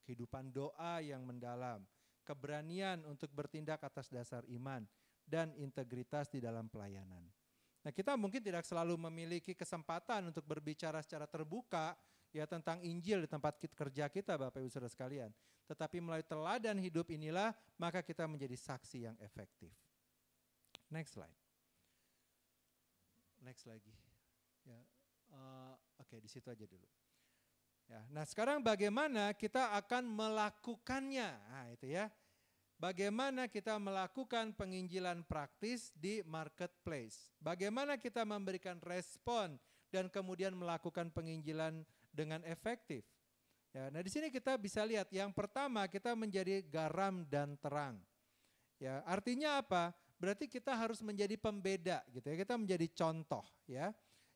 Kehidupan doa yang mendalam, keberanian untuk bertindak atas dasar iman, dan integritas di dalam pelayanan. Nah, kita mungkin tidak selalu memiliki kesempatan untuk berbicara secara terbuka ya tentang Injil di tempat kerja kita, Bapak Ibu Saudara sekalian. Tetapi melalui teladan hidup inilah maka kita menjadi saksi yang efektif. Next slide. Next lagi. Ya. Oke, di situ aja dulu. Ya, nah sekarang bagaimana kita akan melakukannya? Nah, itu ya. Bagaimana kita melakukan penginjilan praktis di marketplace? Bagaimana kita memberikan respon dan kemudian melakukan penginjilan dengan efektif? Ya, nah di sini kita bisa lihat yang pertama kita menjadi garam dan terang. Ya, artinya apa? Berarti kita harus menjadi pembeda gitu ya. Kita menjadi contoh ya.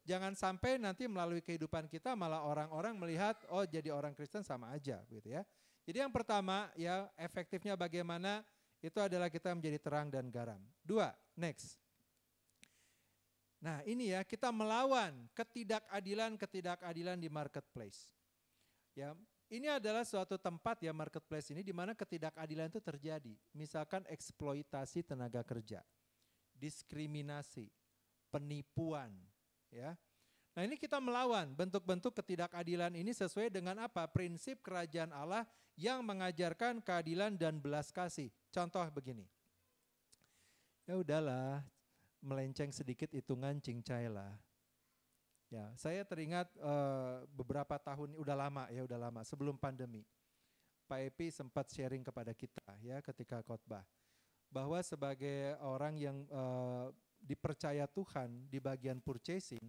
Jangan sampai nanti melalui kehidupan kita malah orang-orang melihat oh jadi orang Kristen sama aja gitu ya. Jadi yang pertama ya efektifnya bagaimana itu adalah kita menjadi terang dan garam. 2, next. Nah ini ya kita melawan ketidakadilan di marketplace. Ya, ini adalah suatu tempat ya marketplace ini di mana ketidakadilan itu terjadi. Misalkan eksploitasi tenaga kerja, diskriminasi, penipuan. Ya, nah ini kita melawan bentuk-bentuk ketidakadilan ini sesuai dengan apa? Prinsip kerajaan Allah yang mengajarkan keadilan dan belas kasih. Contoh begini, ya udahlah melenceng sedikit hitungan cincailah. Ya, saya teringat beberapa tahun, udah lama sebelum pandemi. Pak Epi sempat sharing kepada kita ya ketika khotbah bahwa sebagai orang yang dipercaya Tuhan di bagian purchasing,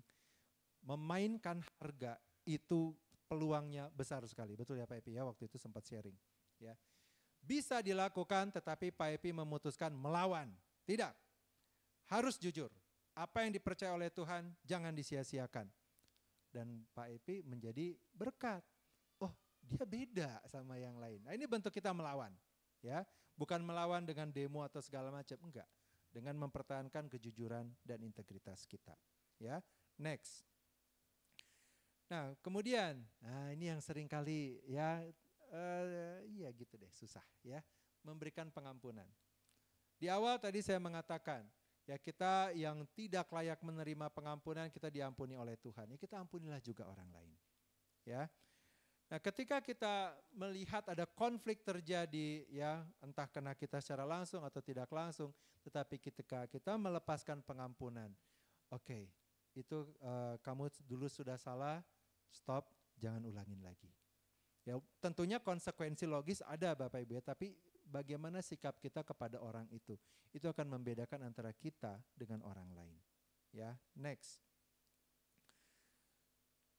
memainkan harga itu peluangnya besar sekali. Betul ya Pak Epi ya, waktu itu sempat sharing. Ya. Bisa dilakukan tetapi Pak Epi memutuskan melawan. Tidak, harus jujur. Apa yang dipercaya oleh Tuhan jangan disia-siakan. Dan Pak Epi menjadi berkat. Oh dia beda sama yang lain. Nah ini bentuk kita melawan. Ya, bukan melawan dengan demo atau segala macam, enggak. Dengan mempertahankan kejujuran dan integritas kita. Ya, next. Nah, kemudian, ini yang sering kali ya, iya gitu deh, susah ya, memberikan pengampunan. Di awal tadi saya mengatakan, ya kita yang tidak layak menerima pengampunan kita diampuni oleh Tuhan. Ya kita ampunilah juga orang lain. Ya. Nah, ketika kita melihat ada konflik terjadi ya, entah kena kita secara langsung atau tidak langsung, tetapi ketika kita melepaskan pengampunan, oke, itu kamu dulu sudah salah, stop, jangan ulangin lagi. Ya, tentunya konsekuensi logis ada Bapak Ibu ya, tapi bagaimana sikap kita kepada orang itu akan membedakan antara kita dengan orang lain. Ya, next.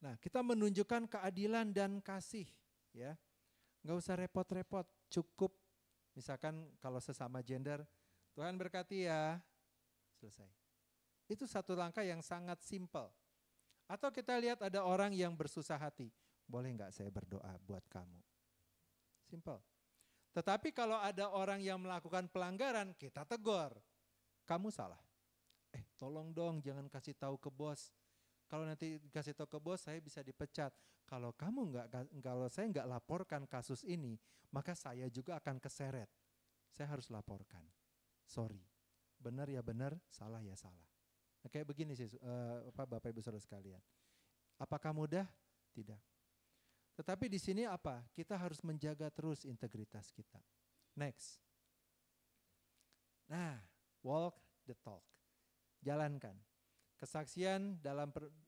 Nah, kita menunjukkan keadilan dan kasih, ya. Nggak usah repot-repot, cukup. Misalkan kalau sesama gender, Tuhan berkati ya, selesai. Itu satu langkah yang sangat simpel. Atau kita lihat ada orang yang bersusah hati, boleh nggak saya berdoa buat kamu? Simple. Tetapi kalau ada orang yang melakukan pelanggaran, kita tegur. Kamu salah. Tolong dong jangan kasih tahu ke bos. Kalau nanti kasih tahu ke bos saya bisa dipecat. Kalau saya nggak laporkan kasus ini, maka saya juga akan keseret. Saya harus laporkan. Sorry. Benar ya benar, salah ya salah. Nah, kayak begini sih Bapak Ibu Saudara sekalian. Apakah mudah? Tidak. Tetapi di sini apa? Kita harus menjaga terus integritas kita. Next. Nah, walk the talk. Jalankan. Kesaksian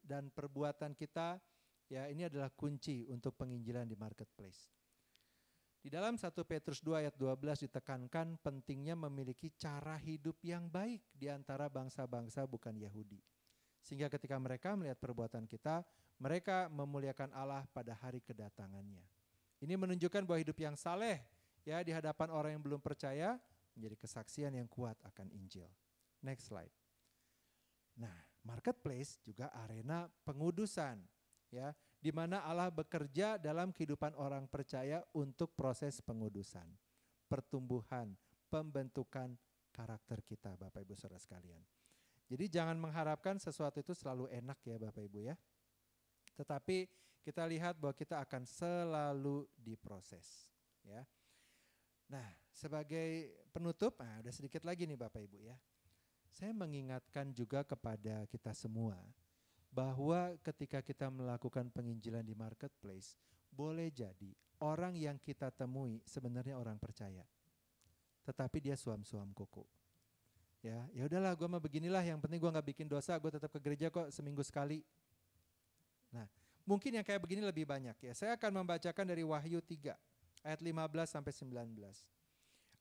dan perbuatan kita, ya ini adalah kunci untuk penginjilan di marketplace. Di dalam 1 Petrus 2 ayat 12 ditekankan pentingnya memiliki cara hidup yang baik di antara bangsa-bangsa bukan Yahudi. Sehingga ketika mereka melihat perbuatan kita, mereka memuliakan Allah pada hari kedatangannya. Ini menunjukkan bahwa hidup yang saleh ya di hadapan orang yang belum percaya menjadi kesaksian yang kuat akan Injil. Next slide. Nah, marketplace juga arena pengudusan ya, di mana Allah bekerja dalam kehidupan orang percaya untuk proses pengudusan, pertumbuhan, pembentukan karakter kita Bapak Ibu Saudara sekalian. Jadi jangan mengharapkan sesuatu itu selalu enak ya Bapak Ibu ya. Tetapi kita lihat bahwa kita akan selalu diproses ya. Nah, sebagai penutup, udah sedikit lagi nih Bapak Ibu ya. Saya mengingatkan juga kepada kita semua bahwa ketika kita melakukan penginjilan di marketplace, boleh jadi orang yang kita temui sebenarnya orang percaya. Tetapi dia suam-suam kuku. Ya udahlah gue mah beginilah, yang penting gue gak bikin dosa, gue tetap ke gereja kok seminggu sekali. Nah, mungkin yang kayak begini lebih banyak ya. Saya akan membacakan dari Wahyu 3 ayat 15 sampai 19.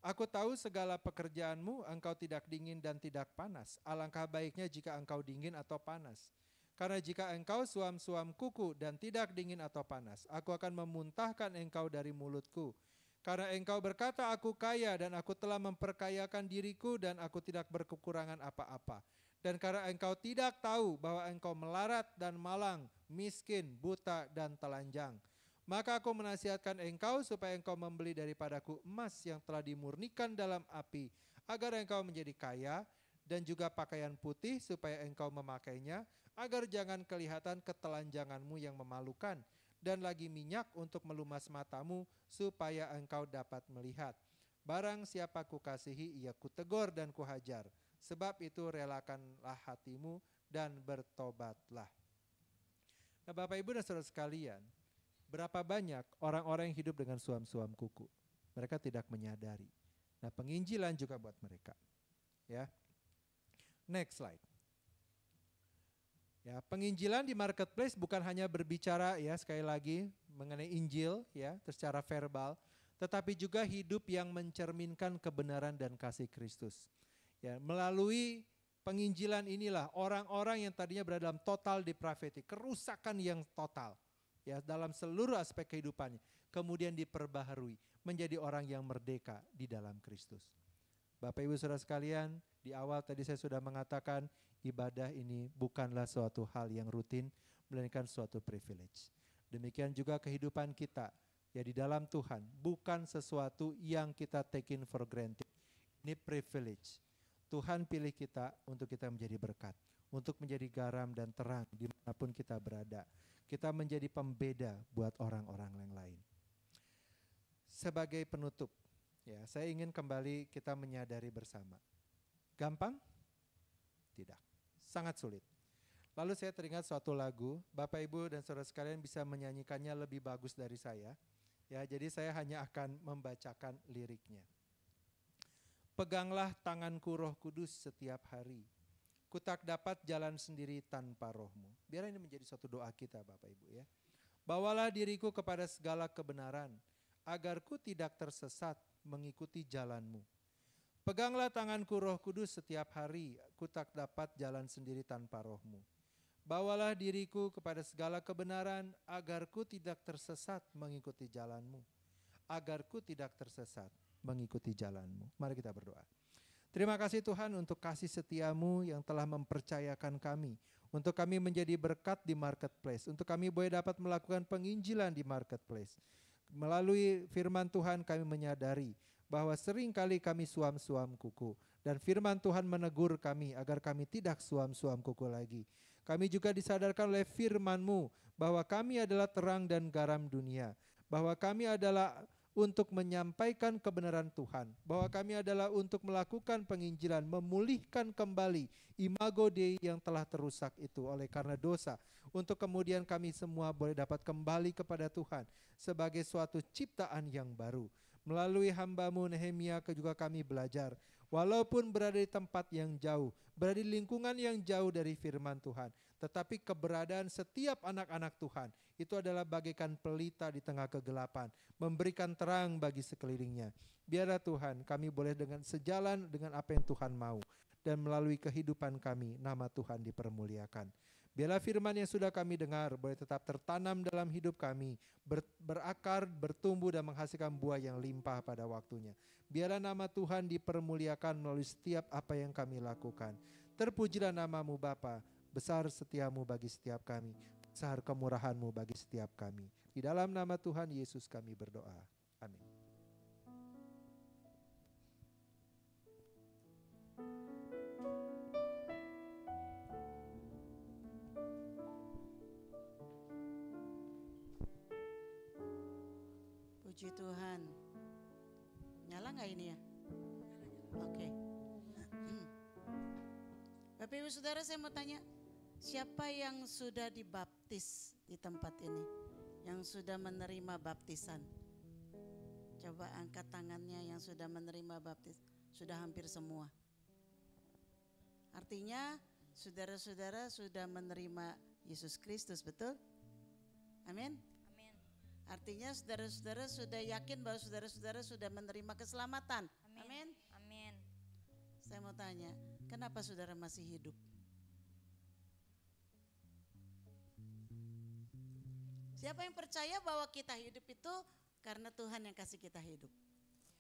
Aku tahu segala pekerjaanmu, engkau tidak dingin dan tidak panas. Alangkah baiknya jika engkau dingin atau panas. Karena jika engkau suam-suam kuku dan tidak dingin atau panas, aku akan memuntahkan engkau dari mulutku. Karena engkau berkata aku kaya dan aku telah memperkayakan diriku dan aku tidak berkekurangan apa-apa. Dan karena engkau tidak tahu bahwa engkau melarat dan malang, miskin, buta dan telanjang, maka aku menasihatkan engkau supaya engkau membeli daripadaku emas yang telah dimurnikan dalam api, agar engkau menjadi kaya, dan juga pakaian putih supaya engkau memakainya, agar jangan kelihatan ketelanjanganmu yang memalukan, dan lagi minyak untuk melumas matamu supaya engkau dapat melihat. Barang siapa kukasihi ia kutegur dan kuhajar, sebab itu relakanlah hatimu dan bertobatlah. Nah Bapak Ibu dan Saudara sekalian, berapa banyak orang-orang yang hidup dengan suam-suam kuku. Mereka tidak menyadari. Nah penginjilan juga buat mereka. Ya. Next slide. Ya, penginjilan di marketplace bukan hanya berbicara ya sekali lagi mengenai Injil ya secara verbal, tetapi juga hidup yang mencerminkan kebenaran dan kasih Kristus. Ya, melalui penginjilan inilah orang-orang yang tadinya berada dalam total depravity, kerusakan yang total ya dalam seluruh aspek kehidupannya, kemudian diperbaharui menjadi orang yang merdeka di dalam Kristus. Bapak Ibu Saudara sekalian, di awal tadi saya sudah mengatakan ibadah ini bukanlah suatu hal yang rutin, melainkan suatu privilege. Demikian juga kehidupan kita ya di dalam Tuhan, bukan sesuatu yang kita taken for granted. Ini privilege. Tuhan pilih kita untuk kita menjadi berkat, untuk menjadi garam dan terang dimanapun kita berada. Kita menjadi pembeda buat orang-orang yang lain. Sebagai penutup, ya saya ingin kembali kita menyadari bersama. Gampang? Tidak. Sangat sulit. Lalu saya teringat suatu lagu, Bapak Ibu dan Saudara sekalian bisa menyanyikannya lebih bagus dari saya. Ya, jadi saya hanya akan membacakan liriknya. Peganglah tanganku Roh Kudus setiap hari. Ku tak dapat jalan sendiri tanpa rohmu. Biar ini menjadi suatu doa kita Bapak Ibu ya. Bawalah diriku kepada segala kebenaran, agar ku tidak tersesat mengikuti jalanmu. Peganglah tanganku Roh Kudus setiap hari, ku tak dapat jalan sendiri tanpa rohmu. Bawalah diriku kepada segala kebenaran, agar ku tidak tersesat mengikuti jalanmu. Agar ku tidak tersesat mengikuti jalanmu. Mari kita berdoa. Terima kasih Tuhan untuk kasih setiamu yang telah mempercayakan kami. Untuk kami menjadi berkat di marketplace. Untuk kami boleh dapat melakukan penginjilan di marketplace. Melalui firman Tuhan kami menyadari bahwa seringkali kami suam-suam kuku. Dan firman Tuhan menegur kami agar kami tidak suam-suam kuku lagi. Kami juga disadarkan oleh firman-Mu bahwa kami adalah terang dan garam dunia. Bahwa kami adalah untuk menyampaikan kebenaran Tuhan. Bahwa kami adalah untuk melakukan penginjilan, memulihkan kembali imago Dei yang telah terusak itu oleh karena dosa. Untuk kemudian kami semua boleh dapat kembali kepada Tuhan sebagai suatu ciptaan yang baru. Melalui hamba-Mu Nehemia juga kami belajar, walaupun berada di tempat yang jauh, berada di lingkungan yang jauh dari firman Tuhan, tetapi keberadaan setiap anak-anak Tuhan itu adalah bagaikan pelita di tengah kegelapan, memberikan terang bagi sekelilingnya. Biarlah Tuhan kami boleh dengan sejalan dengan apa yang Tuhan mau, dan melalui kehidupan kami nama Tuhan dipermuliakan. Biarlah firman yang sudah kami dengar boleh tetap tertanam dalam hidup kami, berakar, bertumbuh dan menghasilkan buah yang limpah pada waktunya. Biarlah nama Tuhan dipermuliakan melalui setiap apa yang kami lakukan. Terpujilah nama-Mu Bapa, besar setiamu bagi setiap kami, besar kemurahan-Mu bagi setiap kami. Di dalam nama Tuhan Yesus kami berdoa. Amin. Puji Tuhan. Nyala nggak ini ya? Oke. Bapak Ibu Saudara, saya mau tanya, siapa yang sudah dibaptis di tempat ini? Yang sudah menerima baptisan? Coba angkat tangannya yang sudah menerima baptis. Sudah hampir semua. Artinya saudara-saudara sudah menerima Yesus Kristus, betul? Amin. Artinya saudara-saudara sudah yakin bahwa saudara-saudara sudah menerima keselamatan. Amin. Amin. Saya mau tanya, kenapa saudara masih hidup? Siapa yang percaya bahwa kita hidup itu karena Tuhan yang kasih kita hidup?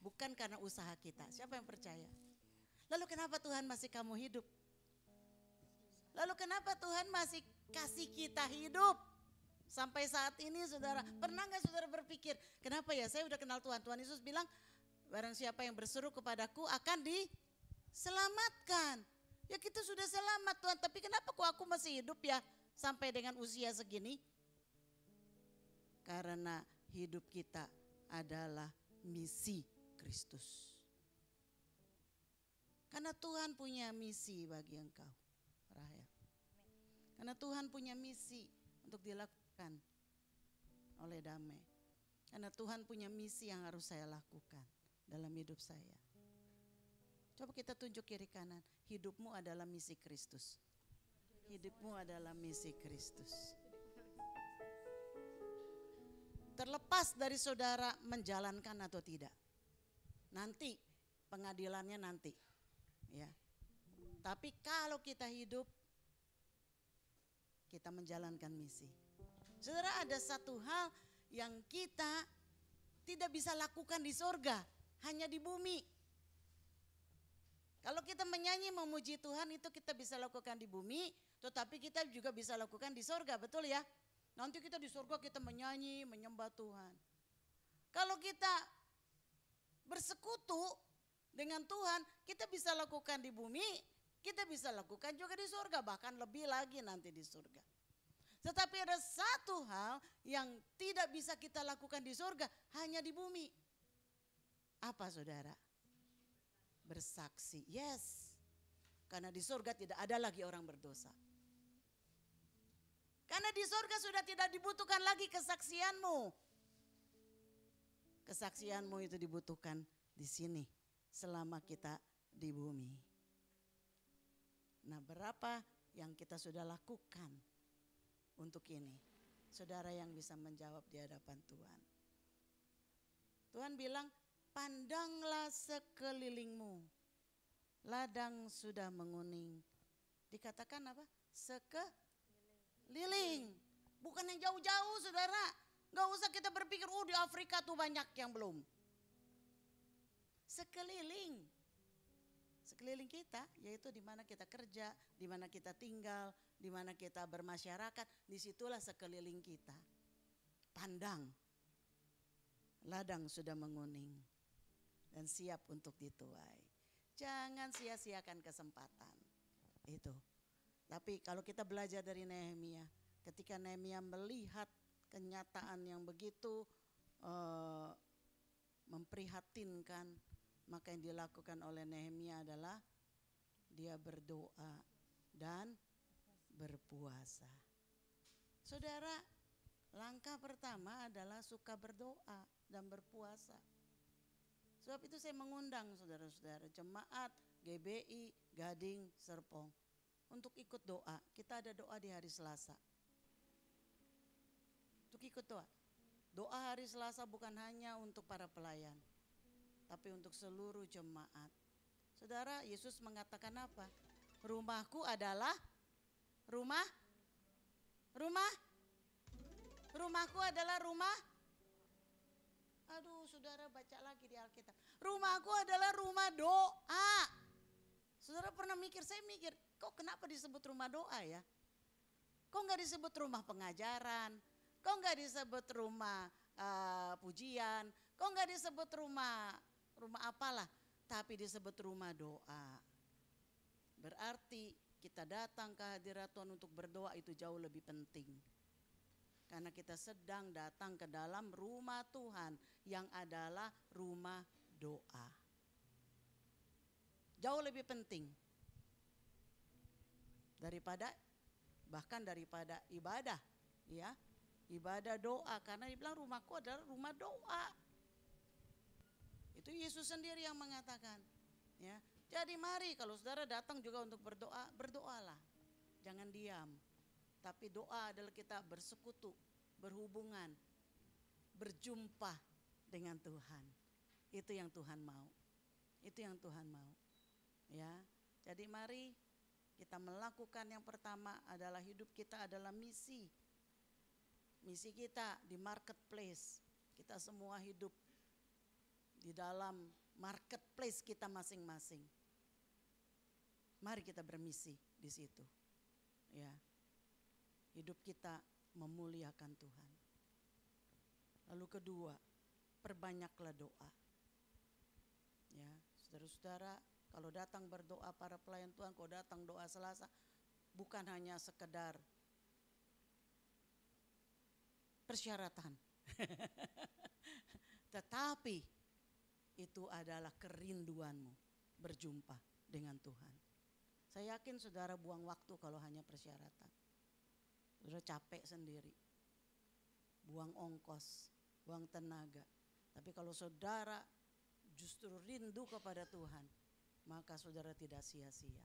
Bukan karena usaha kita. Siapa yang percaya? Lalu kenapa Tuhan masih kamu hidup? Lalu kenapa Tuhan masih kasih kita hidup? Sampai saat ini saudara, pernah gak saudara berpikir, kenapa ya saya udah kenal Tuhan. Tuhan Yesus bilang, barang siapa yang berseru kepadaku akan diselamatkan. Ya kita sudah selamat Tuhan, tapi kenapa kok aku masih hidup ya sampai dengan usia segini? Karena hidup kita adalah misi Kristus. Karena Tuhan punya misi bagi engkau, Rahel. Karena Tuhan punya misi untuk dilakukan oleh Damai. Karena Tuhan punya misi yang harus saya lakukan dalam hidup saya. Coba kita tunjuk kiri kanan, hidupmu adalah misi Kristus. Hidupmu adalah misi Kristus. Terlepas dari saudara menjalankan atau tidak. Nanti pengadilannya nanti. Ya. Tapi kalau kita hidup, kita menjalankan misi. Saudara, ada satu hal yang kita tidak bisa lakukan di sorga, hanya di bumi. Kalau kita menyanyi memuji Tuhan itu kita bisa lakukan di bumi, tetapi kita juga bisa lakukan di sorga, betul ya? Nanti kita di sorga kita menyanyi, menyembah Tuhan. Kalau kita bersekutu dengan Tuhan, kita bisa lakukan di bumi, kita bisa lakukan juga di sorga, bahkan lebih lagi nanti di surga. Tetapi ada satu hal yang tidak bisa kita lakukan di surga, hanya di bumi. Apa saudara? Bersaksi, yes. Karena di surga tidak ada lagi orang berdosa. Karena di surga sudah tidak dibutuhkan lagi kesaksianmu. Kesaksianmu itu dibutuhkan di sini selama kita di bumi. Nah, berapa yang kita sudah lakukan untuk ini? Saudara yang bisa menjawab di hadapan Tuhan. Tuhan bilang, pandanglah sekelilingmu. Ladang sudah menguning. Dikatakan apa? Sekeliling. Bukan yang jauh-jauh saudara. Gak usah kita berpikir, di Afrika tuh banyak yang belum. Sekeliling. Sekeliling kita, yaitu di mana kita kerja, di mana kita tinggal, di mana kita bermasyarakat, disitulah sekeliling kita. Pandang. ladang sudah menguning dan siap untuk dituai. Jangan sia-siakan kesempatan itu. Tapi kalau kita belajar dari Nehemia, ketika Nehemia melihat kenyataan yang begitu memprihatinkan, maka yang dilakukan oleh Nehemia adalah dia berdoa dan berpuasa. Saudara, langkah pertama adalah suka berdoa dan berpuasa. Sebab itu saya mengundang saudara-saudara jemaat GBI Gading Serpong untuk ikut doa. Kita ada doa di hari Selasa. Untuk ikut doa. Doa hari Selasa bukan hanya untuk para pelayan, tapi untuk seluruh jemaat. Saudara, Yesus mengatakan apa? Rumahku adalah rumahku adalah rumah. Aduh, saudara baca lagi di Alkitab. Rumahku adalah rumah doa. Saudara pernah mikir, saya mikir, kok kenapa disebut rumah doa ya? Kok enggak disebut rumah pengajaran? Kok enggak disebut rumah pujian? Kok enggak disebut rumah apalah? Tapi disebut rumah doa. Berarti kita datang ke hadirat Tuhan untuk berdoa itu jauh lebih penting. Karena kita sedang datang ke dalam rumah Tuhan yang adalah rumah doa. Jauh lebih penting bahkan daripada ibadah, ya. Ibadah doa, karena dia bilang rumahku adalah rumah doa. Itu Yesus sendiri yang mengatakan, ya. Jadi mari kalau saudara datang juga untuk berdoa, berdoalah. Jangan diam. Tapi doa adalah kita bersekutu, berhubungan, berjumpa dengan Tuhan. Itu yang Tuhan mau. Itu yang Tuhan mau. Ya. Jadi mari kita melakukan yang pertama adalah hidup kita adalah misi. Misi kita di marketplace. Kita semua hidup di dalam marketplace kita masing-masing. Mari kita bermisi di situ. Ya. Hidup kita memuliakan Tuhan. Lalu kedua, perbanyaklah doa. Ya, saudara-saudara, kalau datang berdoa para pelayan Tuhan, kalau datang doa Selasa, bukan hanya sekedar persyaratan. Tetapi itu adalah kerinduanmu berjumpa dengan Tuhan. Saya yakin saudara buang waktu kalau hanya persyaratan. Saudara capek sendiri. Buang ongkos, buang tenaga. Tapi kalau saudara justru rindu kepada Tuhan, maka saudara tidak sia-sia.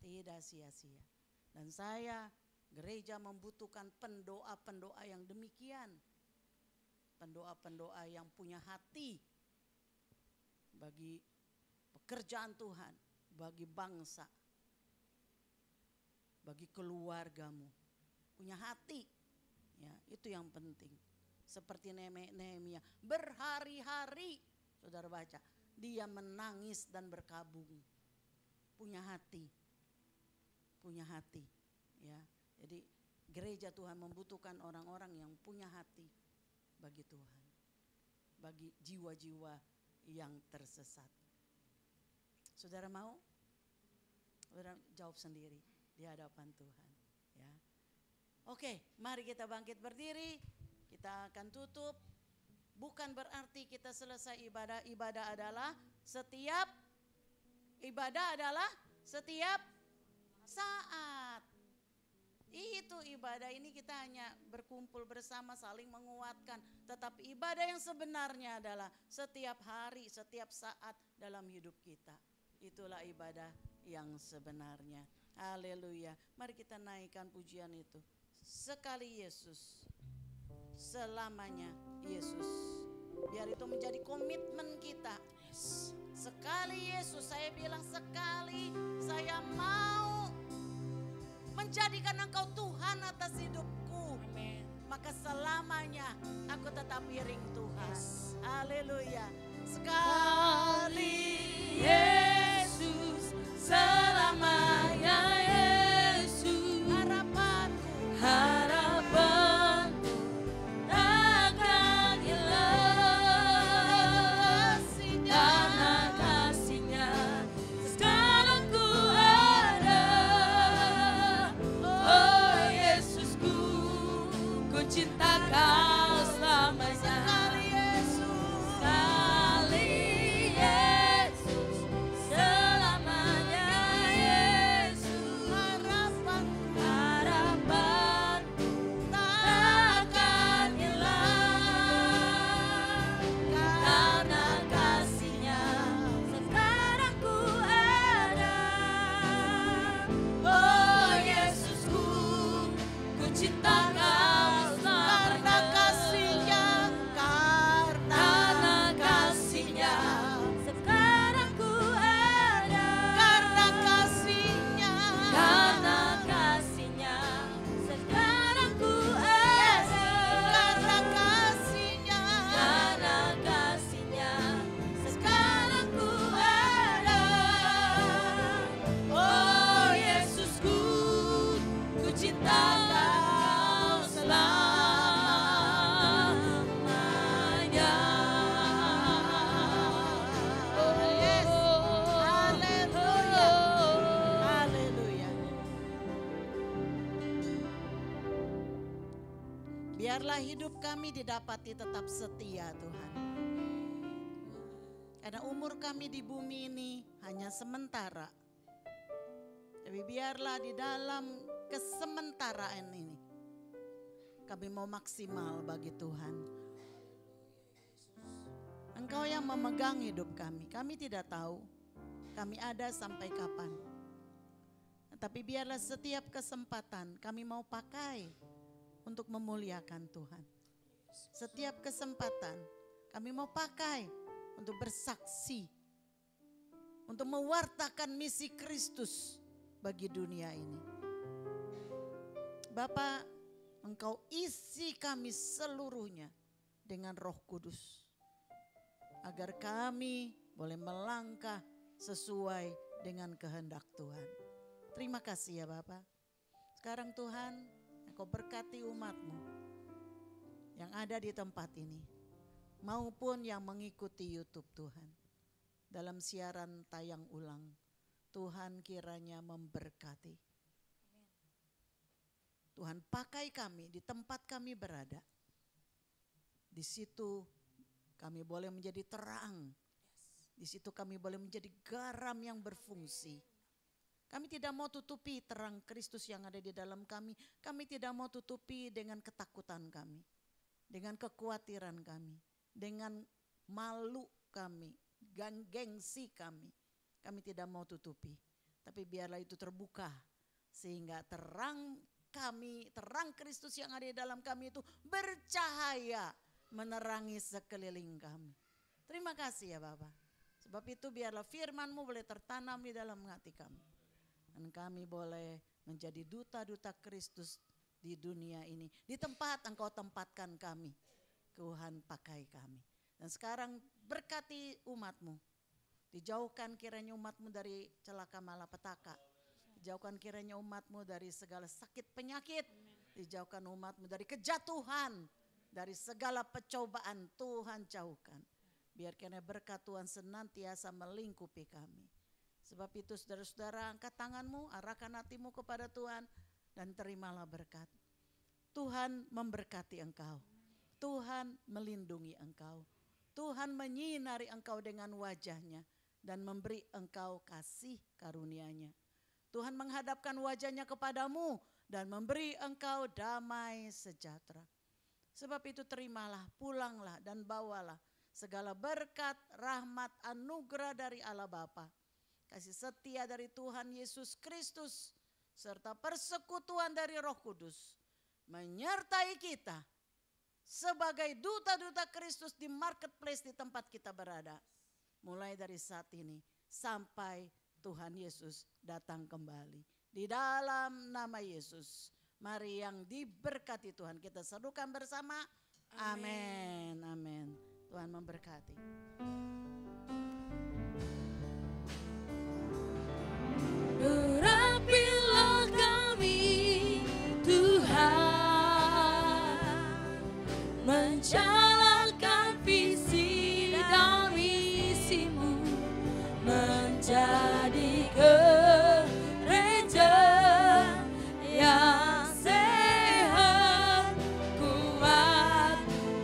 Tidak sia-sia. Dan saya, gereja membutuhkan pendoa-pendoa yang demikian. Pendoa-pendoa yang punya hati bagi pekerjaan Tuhan, bagi bangsa, bagi keluargamu. Punya hati, ya itu yang penting. Seperti Nehemia, berhari-hari, saudara baca, dia menangis dan berkabung. Punya hati, ya. Jadi gereja Tuhan membutuhkan orang-orang yang punya hati bagi Tuhan, bagi jiwa-jiwa yang tersesat. Saudara mau? Saudara jawab sendiri di hadapan Tuhan, ya. Oke, mari kita bangkit berdiri. Kita akan tutup. Bukan berarti kita selesai ibadah. Ibadah adalah setiap saat. Itu ibadah ini kita hanya berkumpul bersama saling menguatkan. Tetapi ibadah yang sebenarnya adalah setiap hari, setiap saat dalam hidup kita. Itulah ibadah yang sebenarnya. Haleluya. Mari kita naikkan pujian itu. Sekali Yesus, selamanya Yesus. Biar itu menjadi komitmen kita. Sekali Yesus, saya bilang sekali saya mau menjadikan Engkau Tuhan atas hidupku. Amin. Maka selamanya aku tetap iring Tuhan. Haleluya. Sekali Yesus, selamanya Yesus. harapanku Harapanku takkan hilang. Biarlah hidup kami didapati tetap setia Tuhan. Karena umur kami di bumi ini hanya sementara. Tapi biarlah di dalam kesementaraan ini kami mau maksimal bagi Tuhan. Engkau yang memegang hidup kami. Kami tidak tahu kami ada sampai kapan. Tapi biarlah setiap kesempatan kami mau pakai untuk memuliakan Tuhan. Setiap kesempatan kami mau pakai untuk bersaksi. Untuk mewartakan misi Kristus bagi dunia ini. Bapa, Engkau isi kami seluruhnya dengan Roh Kudus. Agar kami boleh melangkah sesuai dengan kehendak Tuhan. Terima kasih ya Bapak. Sekarang Tuhan, Engkau berkati umat-Mu yang ada di tempat ini. Maupun yang mengikuti YouTube Tuhan. Dalam siaran tayang ulang. Tuhan kiranya memberkati. Tuhan pakai kami di tempat kami berada. Di situ kami boleh menjadi terang. Di situ kami boleh menjadi garam yang berfungsi. Kami tidak mau tutupi terang Kristus yang ada di dalam kami. Kami tidak mau tutupi dengan ketakutan kami. Dengan kekhawatiran kami. Dengan malu kami. Gengsi kami. Kami tidak mau tutupi. Tapi biarlah itu terbuka. Sehingga terang kami, terang Kristus yang ada di dalam kami itu bercahaya. Menerangi sekeliling kami. Terima kasih ya Bapak. Sebab itu biarlah firman-Mu boleh tertanam di dalam hati kami. Dan kami boleh menjadi duta-duta Kristus di dunia ini. Di tempat Engkau tempatkan kami. Tuhan pakai kami. Dan sekarang berkati umat-Mu. Dijauhkan kiranya umat-Mu dari celaka malapetaka. Dijauhkan kiranya umat-Mu dari segala sakit penyakit. Dijauhkan umat-Mu dari kejatuhan. Dari segala percobaan Tuhan jauhkan. Biar kiranya berkat Tuhan senantiasa melingkupi kami. Sebab itu saudara-saudara, angkat tangan-Mu, arahkan hati-Mu kepada Tuhan dan terimalah berkat. Tuhan memberkati engkau. Tuhan melindungi engkau. Tuhan menyinari engkau dengan wajah-Nya dan memberi engkau kasih karunia-Nya. Tuhan menghadapkan wajah-Nya kepadamu dan memberi engkau damai sejahtera. Sebab itu terimalah, pulanglah dan bawalah segala berkat, rahmat, anugerah dari Allah Bapa. Kasih setia dari Tuhan Yesus Kristus serta persekutuan dari Roh Kudus menyertai kita sebagai duta-duta Kristus di marketplace di tempat kita berada. Mulai dari saat ini sampai Tuhan Yesus datang kembali. Di dalam nama Yesus, mari yang diberkati Tuhan kita serukan bersama. Amin. Amin. Tuhan memberkati. Urapilah kami Tuhan, menjalankan visi dan misi-Mu, menjadi gereja yang sehat, kuat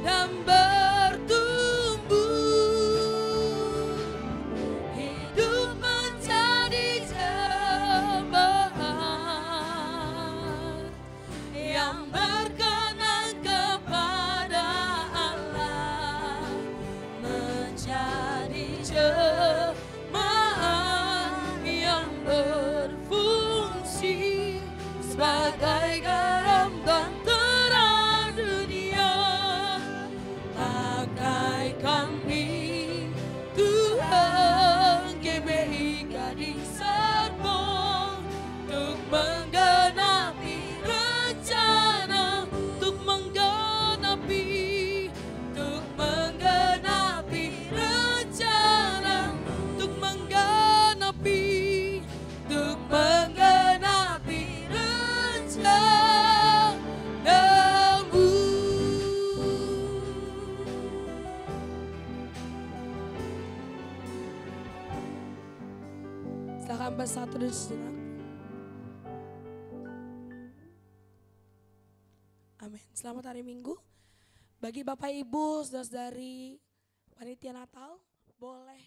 dan bertumbuh. Hidup menjadi yang berkenan kepada Allah, menjadi jemaat yang berfungsi sebagai garam dan terang dunia. Pakai kami Tuhan, GBI Gading Serpong, untuk menggenapi rencana, untuk menggenapi rencana, untuk menggenapi rencana-Mu. Silakan bersatu dan sejenak. Amin. Selamat hari Minggu. Bagi Bapak Ibu, saudara dari panitia Natal, boleh